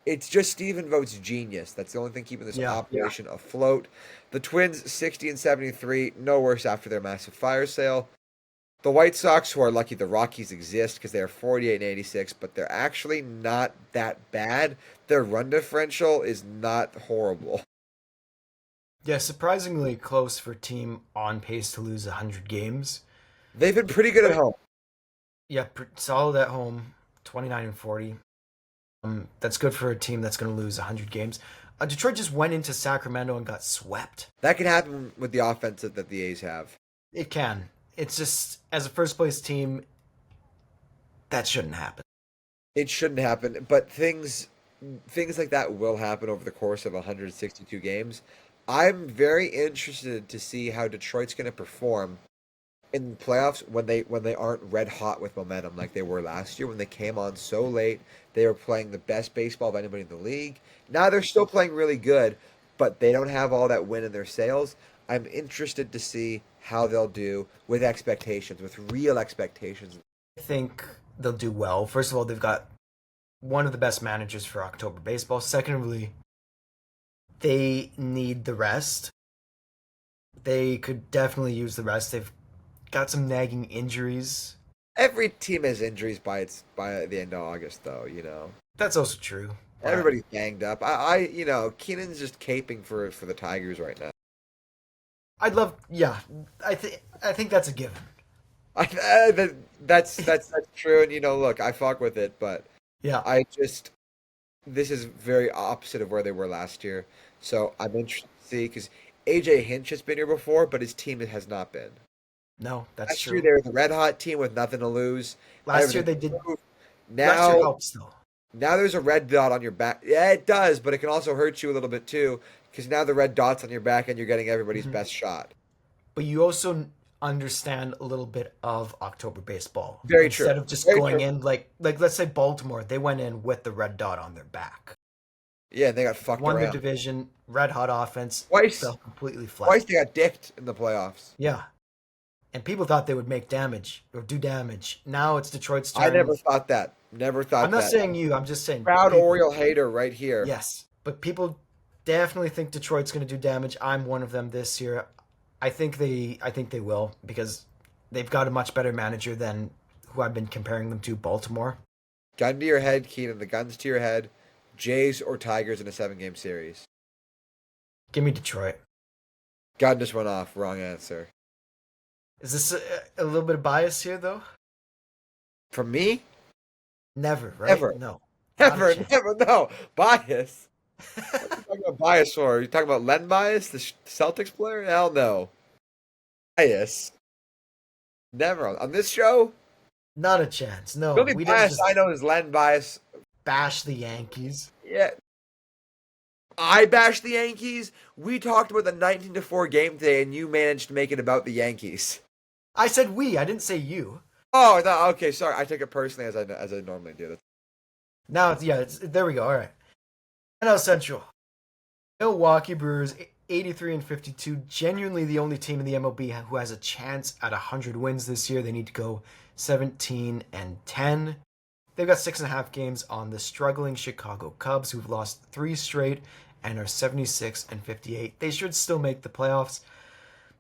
B: It's just Stephen Vogt's genius. That's the only thing keeping this operation afloat. The Twins, 60 and 73, no worse after their massive fire sale. The White Sox, who are lucky the Rockies exist because they are 48 and 86, but they're actually not that bad. Their run differential is not horrible.
A: Yeah, surprisingly close for a team on pace to lose 100 games.
B: They've been pretty good at home.
A: Yeah, solid at home, 29 and 40. That's good for a team that's going to lose 100 games. Detroit just went into Sacramento and got swept.
B: That can happen with the offense that the A's have.
A: It can. It's just, as a first place team, that shouldn't happen.
B: It shouldn't happen, but things like that will happen over the course of 162 games. I'm very interested to see how Detroit's going to perform in the playoffs when they aren't red hot with momentum like they were last year when they came on so late. They were playing the best baseball of anybody in the league. Now they're still playing really good, but they don't have all that win in their sails. I'm interested to see how they'll do with expectations, with real expectations.
A: I think they'll do well. First of all, they've got one of the best managers for October baseball. Secondly, they need the rest. They could definitely use the rest. They've got some nagging injuries.
B: Every team has injuries by the end of August, though. You know,
A: That's also true.
B: everybody's banged up. Keenan's just caping for the Tigers right now.
A: I'd love, yeah. I think that's a given.
B: That's true, and look, I fuck with it, but
A: Yeah,
B: this is very opposite of where they were last year. So I'm interested to see because AJ Hinch has been here before, but his team has not been.
A: no, that's
B: Last
A: true.
B: year they were the red hot team with nothing to lose.
A: Last year they did.
B: Now,
A: Last year helps though.
B: now there's a red dot on your back. Yeah, it does, but it can also hurt you a little bit too because now the red dot's on your back and you're getting everybody's best shot.
A: But you also understand a little bit of October baseball.
B: Very true.
A: Instead of just
B: Very
A: going
B: true.
A: in like let's say Baltimore, they went in with the red dot on their back.
B: Yeah, they got fucked
A: Won the
B: around.
A: division, red hot offense,
B: Twice.
A: fell completely flat.
B: Twice they got dicked in the playoffs.
A: Yeah. And people thought they would make damage or do damage. Now it's Detroit's turn.
B: I never thought that. Never thought that.
A: I'm not saying you, I'm just saying
B: Proud
A: people.
B: Oriole hater right here.
A: Yes. But people definitely think Detroit's going to do damage. I'm one of them this year. I think they will because they've got a much better manager than who I've been comparing them to, Baltimore.
B: Gun to your head, Keenan. The gun's to your head. Jays or Tigers in a 7-game series.
A: Give me Detroit.
B: Gun just went off. Wrong answer.
A: Is this a little bit of bias here, though?
B: From me?
A: Never, right?
B: Never.
A: No.
B: Never, never. No. Bias. What are you talking about bias for? Are you talking about Len Bias, the Celtics player? Hell no. Bias. Never. On this show?
A: Not a chance. No.
B: The only
A: We don't
B: bias
A: just
B: I know is Len Bias.
A: bash the Yankees.
B: Yeah. I bashed the Yankees. We talked about the 19-4 game today, and you managed to make it about the Yankees.
A: I said we. I didn't say you.
B: Oh, no, okay, sorry. I take it personally as I normally do.
A: Now there we go. All right. NL Central. Milwaukee Brewers, 83 and 52. Genuinely the only team in the MLB who has a chance at 100 wins this year. They need to go 17 and 10. They've got 6.5 games on the struggling Chicago Cubs, who've lost 3 straight and are 76 and 58. They should still make the playoffs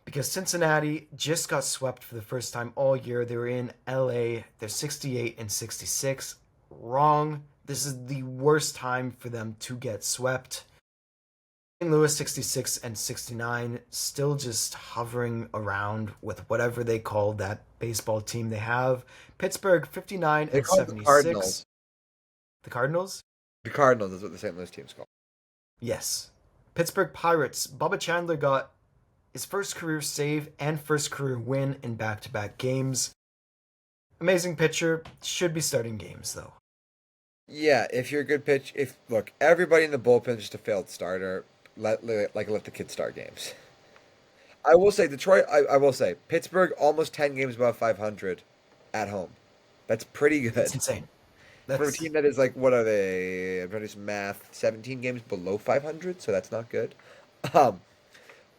A: because Cincinnati just got swept for the first time all year. They were in LA. They're 68 and 66. Wrong. This is the worst time for them to get swept. St. Louis 66 and 69 still just hovering around with whatever they call that baseball team they have. Pittsburgh 59
B: They
A: and
B: call it the
A: 76.
B: Cardinals.
A: The Cardinals?
B: The Cardinals is what the St. Louis team's called.
A: Yes. Pittsburgh Pirates. Bubba Chandler got his first career save and first career win in back-to-back games. Amazing pitcher. Should be starting games, though.
B: Yeah, if you're a good pitch, look, everybody in the bullpen is just a failed starter. Let the kids start games. I will say Detroit. I will say Pittsburgh almost 10 games above 500 at home. That's pretty good.
A: That's insane.
B: For a team that is like, what are they? I'm trying to do some math. 17 games below 500, so that's not good. Um,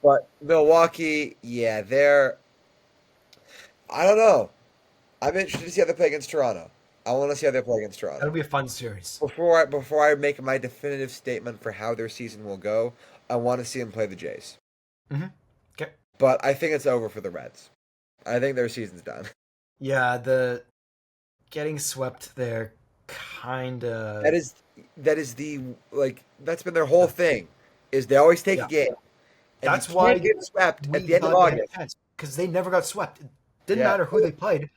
B: but Milwaukee, yeah, they're. I don't know. I'm interested to see how they play against Toronto. I want to see how they play against Toronto.
A: That'll be a fun series.
B: Before I make my definitive statement for how their season will go, I want to see them play the Jays.
A: Mm-hmm. Okay.
B: But I think it's over for the Reds. I think their season's done.
A: Yeah, the getting swept there kind of.
B: That is the that's been their whole thing. Is they always take a game. And
A: That's
B: you
A: why
B: can't get swept at the end of August.
A: Because they never got swept. It didn't matter who they played.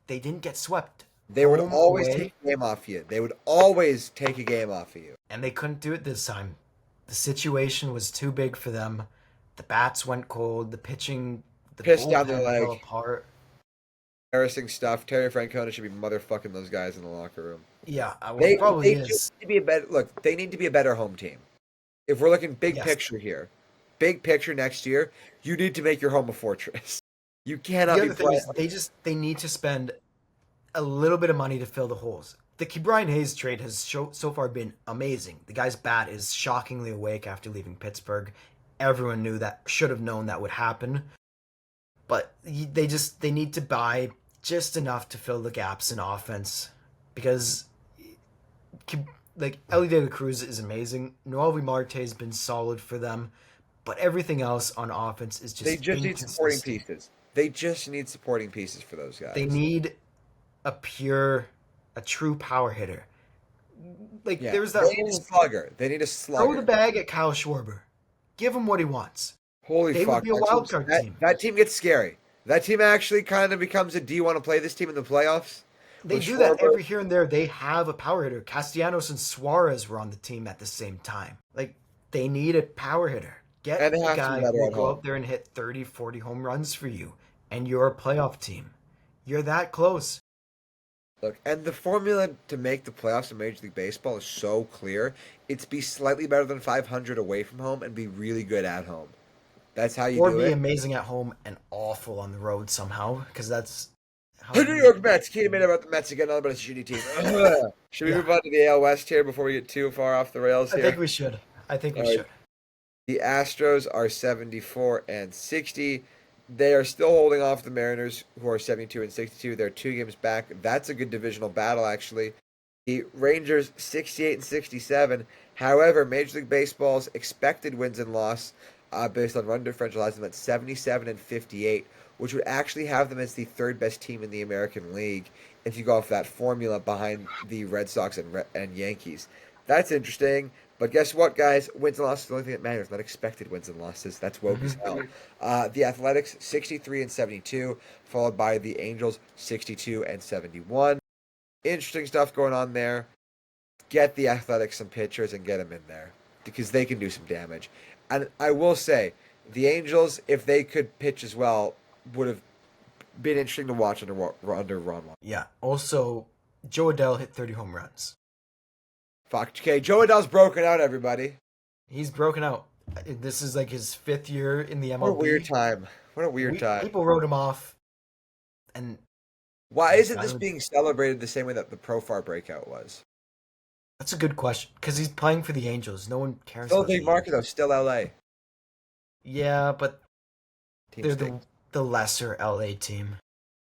A: They didn't get swept.
B: They would always take a game off you. They would always take a game off of you.
A: And they couldn't do it this time. The situation was too big for them. The bats went cold. The pitching, the
B: pissed down their
A: bullpen fell
B: leg.
A: apart.
B: Embarrassing stuff. Terry Francona should be motherfucking those guys in the locker room.
A: Yeah, well, probably is.
B: Just need to be they need to be a better home team. If we're looking big picture here, big picture next year, you need to make your home a fortress. You cannot
A: the
B: be
A: other thing is they need to spend a little bit of money to fill the holes. The Ke'Bryan Hayes trade has so far been amazing. The guy's bat is shockingly awake after leaving Pittsburgh. Everyone should have known that would happen. But they need to buy just enough to fill the gaps in offense. Because Elly De La Cruz is amazing. Noelvi Marte has been solid for them. But everything else on offense is just
B: they just need supporting pieces. They just need supporting pieces for those guys.
A: They need a true power hitter. There's that.
B: They need a slugger. They need a slugger.
A: Throw the bag at Kyle Schwarber. Give him what he wants.
B: Holy
A: they
B: fuck!
A: Would be a wild card team.
B: That team gets scary. That team actually kind of becomes a. Do you want to play this team in the playoffs?
A: They do that every here and there. They have a power hitter. Castellanos and Suarez were on the team at the same time. They need a power hitter. Get a guy who will go out there and hit 30, 40 home runs for you, and you're a playoff team. You're that close.
B: Look, and the formula to make the playoffs in Major League Baseball is so clear. It's be slightly better than 500 away from home and be really good at home. That's how you do it.
A: Or be amazing at home and awful on the road somehow, because that's how
B: the New York Mets. Can't admit about the Mets again, but it's a shitty team. Should we move on to the AL West here before we get too far off the rails here?
A: I think we should.
B: The Astros are 74 and 60. They are still holding off the Mariners, who are 72 and 62. They're 2 games back. That's a good divisional battle, actually. The Rangers, 68 and 67. However, Major League Baseball's expected wins and loss, based on run differential, has them at 77 and 58, which would actually have them as the third best team in the American League if you go off that formula behind the Red Sox and Yankees. That's interesting. But guess what, guys? Wins and losses are the only thing that matters, not expected wins and losses. That's woke as hell. The Athletics, 63 and 72, followed by the Angels, 62 and 71. Interesting stuff going on there. Get the Athletics some pitchers and get them in there, because they can do some damage. And I will say, the Angels, if they could pitch as well, would have been interesting to watch under Ron.
A: Yeah. Also, Joe Adell hit 30 home runs.
B: Fuck. Okay, Joe Adell's broken out, everybody.
A: He's broken out. This is his 5th year in the MLB.
B: What a weird time. What a weird time.
A: People wrote him off. And
B: why isn't this being celebrated the same way that the Profar breakout was?
A: That's a good question, because he's playing for the Angels. No one cares
B: still
A: about the
B: big market, though. Still LA.
A: Yeah, but they're the lesser LA team.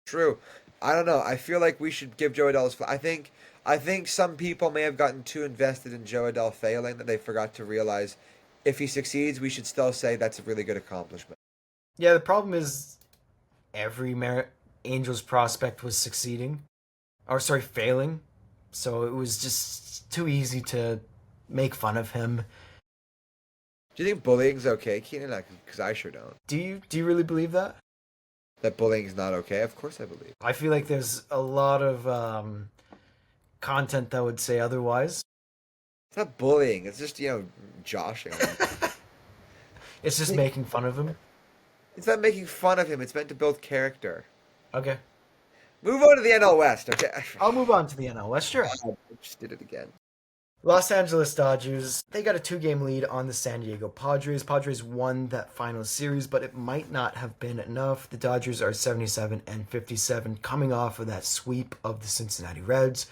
B: True. I don't know. I feel like we should give Joe Adell I think some people may have gotten too invested in Joe Adell failing that they forgot to realize if he succeeds, we should still say that's a really good accomplishment.
A: Yeah, the problem is every Angels prospect was failing. So it was just too easy to make fun of him.
B: Do you think bullying's okay, Keenan? Because I sure don't.
A: Do you really believe that?
B: That bullying's not okay? Of course I believe.
A: I feel like there's a lot of content that would say otherwise.
B: It's not bullying. It's just, joshing him.
A: It's just making fun of him.
B: It's not making fun of him. It's meant to build character.
A: Okay.
B: Move on to the NL West, okay?
A: I'll move on to the NL West, sure.
B: I just did it again.
A: Los Angeles Dodgers, they got a 2-game lead on the San Diego Padres. Padres won that final series, but it might not have been enough. The Dodgers are 77 and 57, coming off of that sweep of the Cincinnati Reds.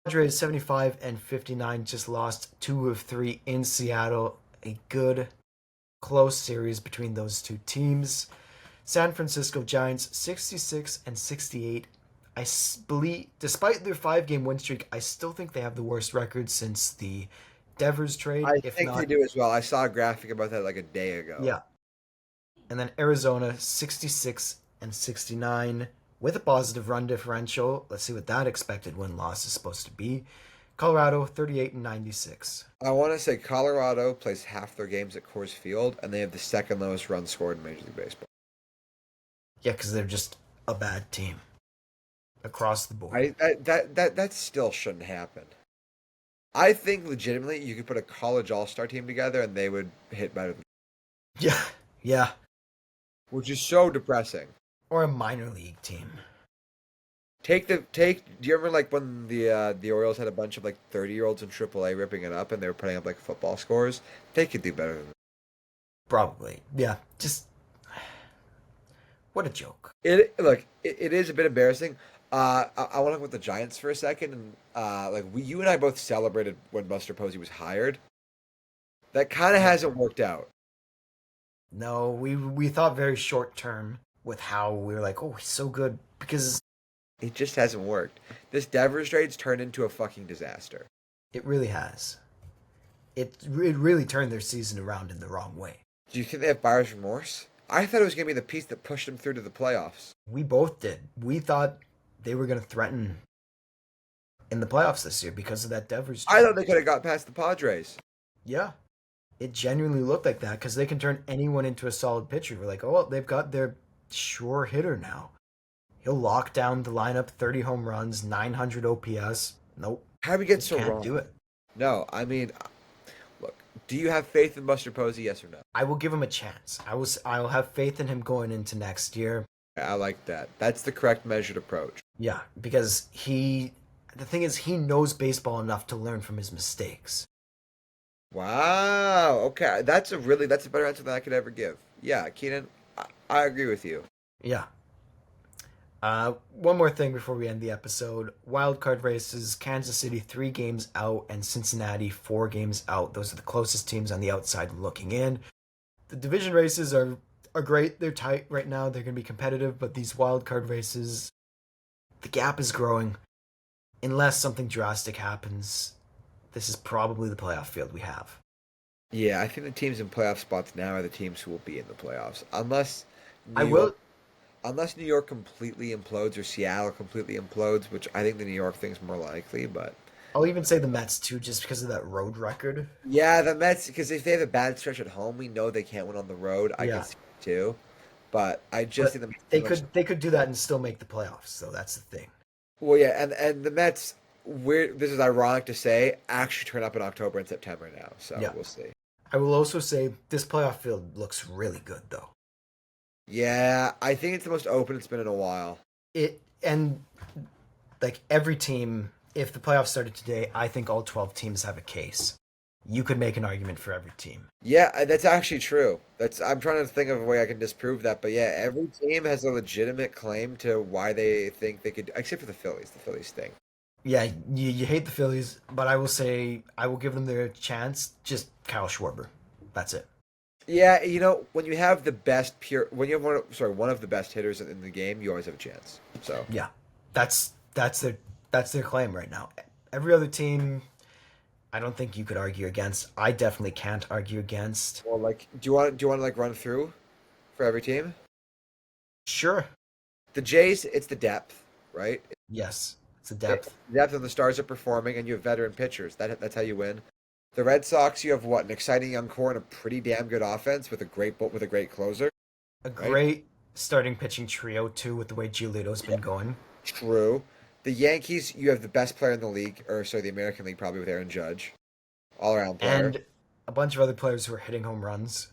A: Padres 75 and 59, just lost 2 of 3 in Seattle. A good, close series between those two teams. San Francisco Giants 66 and 68. I believe, despite their 5-game win streak, I still think they have the worst record since the Devers trade.
B: I
A: if
B: think
A: not,
B: they do as well. I saw a graphic about that like a day ago.
A: Yeah. And then Arizona 66 and 69 with a positive run differential. Let's see what that expected win-loss is supposed to be. Colorado 38 and 96.
B: I want to say Colorado plays half their games at Coors Field, and they have the second lowest run scored in Major League Baseball.
A: Yeah, because they're just a bad team across the board.
B: That still shouldn't happen. I think legitimately you could put a college all-star team together and they would hit better than
A: Yeah.
B: which is so depressing.
A: Or a minor league team.
B: Do you remember like when the Orioles had a bunch of like 30-year-olds in AAA ripping it up and they were putting up like football scores? They could do better than that.
A: Probably. Yeah. Just what a joke.
B: It is a bit embarrassing. I want to look with the Giants for a second, and you and I both celebrated when Buster Posey was hired. That kind of hasn't worked out.
A: No, we thought very short term with how we were like, oh, he's so good because
B: it just hasn't worked. This Devers trade's turned into a fucking disaster.
A: It really has. It really turned their season around in the wrong way.
B: Do you think they have buyer's remorse? I thought it was going to be the piece that pushed them through to the playoffs.
A: We both did. We thought they were going to threaten in the playoffs this year because of that Devers trade.
B: I thought they could have got past the Padres.
A: Yeah. It genuinely looked like that because they can turn anyone into a solid pitcher. We're like, oh, well, they've got their sure hitter now. He'll lock down the lineup, 30 home runs, 900 OPS. Nope.
B: How did we get so
A: Can't
B: wrong?
A: do it.
B: No, I mean, look, do you have faith in Buster Posey, yes or no?
A: I will give him a chance. I'll have faith in him going into next year.
B: I like that. That's the correct measured approach.
A: Yeah, because the thing is, he knows baseball enough to learn from his mistakes.
B: Wow. Okay, that's a better answer than I could ever give. Yeah, Keenan, I agree with you.
A: Yeah. One more thing before we end the episode. Wild card races, Kansas City 3 games out and Cincinnati 4 games out. Those are the closest teams on the outside looking in. The division races are great. They're tight right now. They're going to be competitive, but these wild card races, the gap is growing. Unless something drastic happens, this is probably the playoff field we have.
B: Yeah, I think the teams in playoff spots now are the teams who will be in the playoffs. Unless New York completely implodes or Seattle completely implodes, which I think the New York thing's more likely, but
A: I'll even say the Mets too, just because of that road record.
B: yeah, the Mets, because if they have a bad stretch at home, we know they can't win on the road. I can see it too, but I just think
A: they could do that and still make the playoffs. So that's the thing.
B: Well, yeah, and the Mets, this is ironic to say, actually turn up in October and September now, so we'll see.
A: I will also say this playoff field looks really good, though.
B: Yeah, I think it's the most open it's been in a while.
A: Every team, if the playoffs started today, I think all 12 teams have a case. You could make an argument for every team.
B: Yeah, that's actually true. I'm trying to think of a way I can disprove that, but yeah, every team has a legitimate claim to why they think they could, except for the Phillies. The Phillies stink.
A: Yeah, you hate the Phillies, but I will say I will give them their chance. Just Kyle Schwarber. That's it.
B: Yeah, when you have one of the best hitters in the game, you always have a chance. So
A: yeah, that's their claim right now. Every other team, I don't think you could argue against. I definitely can't argue against.
B: Well, do you want to run through for every team?
A: Sure.
B: The Jays, it's the depth, right?
A: Yes. It's the depth.
B: Depth of the stars are performing, and you have veteran pitchers. That's how you win. The Red Sox, you have what? An exciting young core and a pretty damn good offense with a great closer,
A: A
B: right?
A: great starting pitching trio too, with the way Giolito's been going.
B: True. The Yankees, you have the best player in the league, or sorry, the American League, probably with Aaron Judge, all around player.
A: And a bunch of other players who are hitting home runs.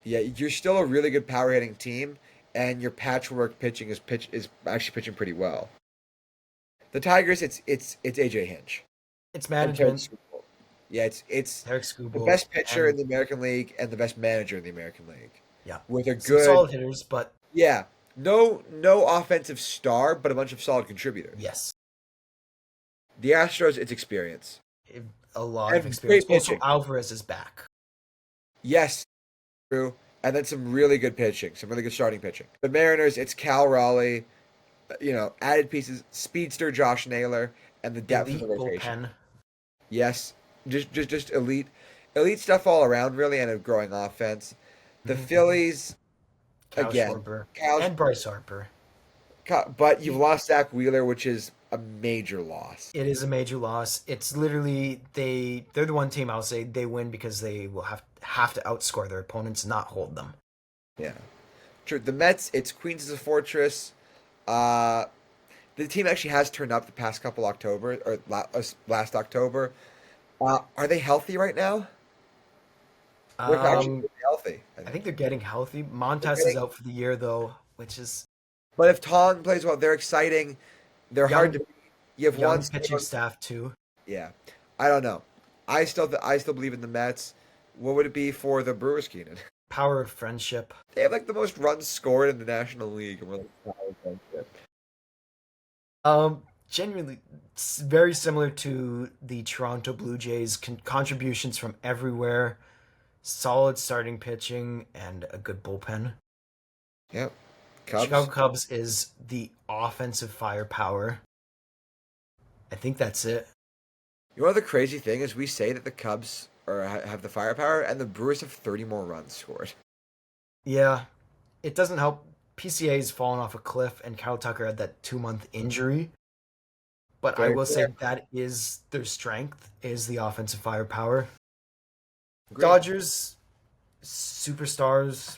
B: Yeah, you're still a really good power hitting team, and your patchwork pitching is actually pitching pretty well. The Tigers, it's AJ Hinch.
A: It's
B: And Tarik
A: management.
B: Skubal. Yeah, it's
A: Tarik
B: the
A: Skubal
B: best pitcher in
A: and
B: the American League and the best manager in the American League.
A: yeah,
B: With a
A: some
B: good,
A: solid hitters, but
B: yeah, no offensive star, but a bunch of solid contributors.
A: yes,
B: The Astros, it's experience.
A: a lot of
B: And
A: experience.
B: great
A: Also,
B: pitching.
A: Alvarez is back.
B: Yes, true. And then some really good pitching, some really good starting pitching. The Mariners, it's Cal Raleigh, added pieces, speedster Josh Naylor, and the depth
A: Elite
B: of the rotation.
A: bullpen.
B: Yes, just elite stuff all around, really, and a growing offense. The
A: Mhm.
B: Phillies,
A: Kyle
B: again,
A: Schwarber
B: Cal,
A: and Bryce Harper.
B: but you've lost Zach Wheeler, which is a major loss.
A: It is a major loss. It's literally they're the one team I'll say they win because they will have to outscore their opponents, not hold them.
B: Yeah, true. The Mets, it's Queens is a fortress. Uh, the team actually has turned up the past couple October or last October. Are they healthy right now? They're actually
A: Um,
B: pretty healthy, I
A: I
B: think.
A: think they're getting healthy.
B: They're
A: Montas is
B: getting,
A: out for the year though, which is
B: but if Tong plays well, they're exciting. They're hard to
A: young
B: beat. You have one
A: young
B: stay
A: pitching
B: on.
A: staff too.
B: Yeah, I don't know. I still believe in the Mets. What would it be for the Brewers, Keenan?
A: Power of friendship.
B: They have like the most runs scored in the National League, and we're like, power of friendship.
A: Genuinely, it's very similar to the Toronto Blue Jays. Contributions from everywhere, solid starting pitching, and a good bullpen.
B: Yep.
A: Chicago
B: Cubs.
A: Cubs is the offensive firepower. I think that's it.
B: You know what the crazy thing is? We say that the Cubs have the firepower, and the Brewers have 30 more runs scored.
A: Yeah, it doesn't help. PCA's fallen off a cliff, and Kyle Tucker had that 2 month injury. But I
B: Very
A: will say
B: fair.
A: that is their strength is the offensive firepower.
B: Agreed.
A: Dodgers, superstars.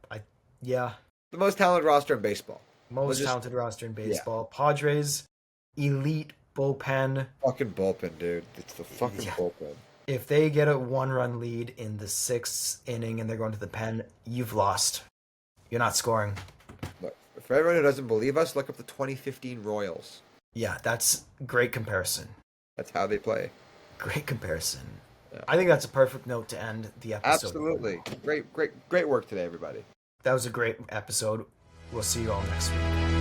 A: I yeah,
B: The most talented roster in baseball.
A: most
B: Just
A: talented roster in
B: yeah,
A: baseball. Padres, elite bullpen.
B: fucking bullpen, dude. It's the fucking
A: Yeah.
B: bullpen.
A: If they get a 1 run lead in the sixth inning and they're going to the pen, you've lost. You're not scoring.
B: Look, for everyone who doesn't believe us, look up the 2015 Royals.
A: Yeah, that's great comparison.
B: That's how they play.
A: Great comparison.
B: Yeah.
A: I think that's a perfect note to end the episode.
B: Absolutely. Great work today, everybody.
A: That was a great episode. We'll see you all next week.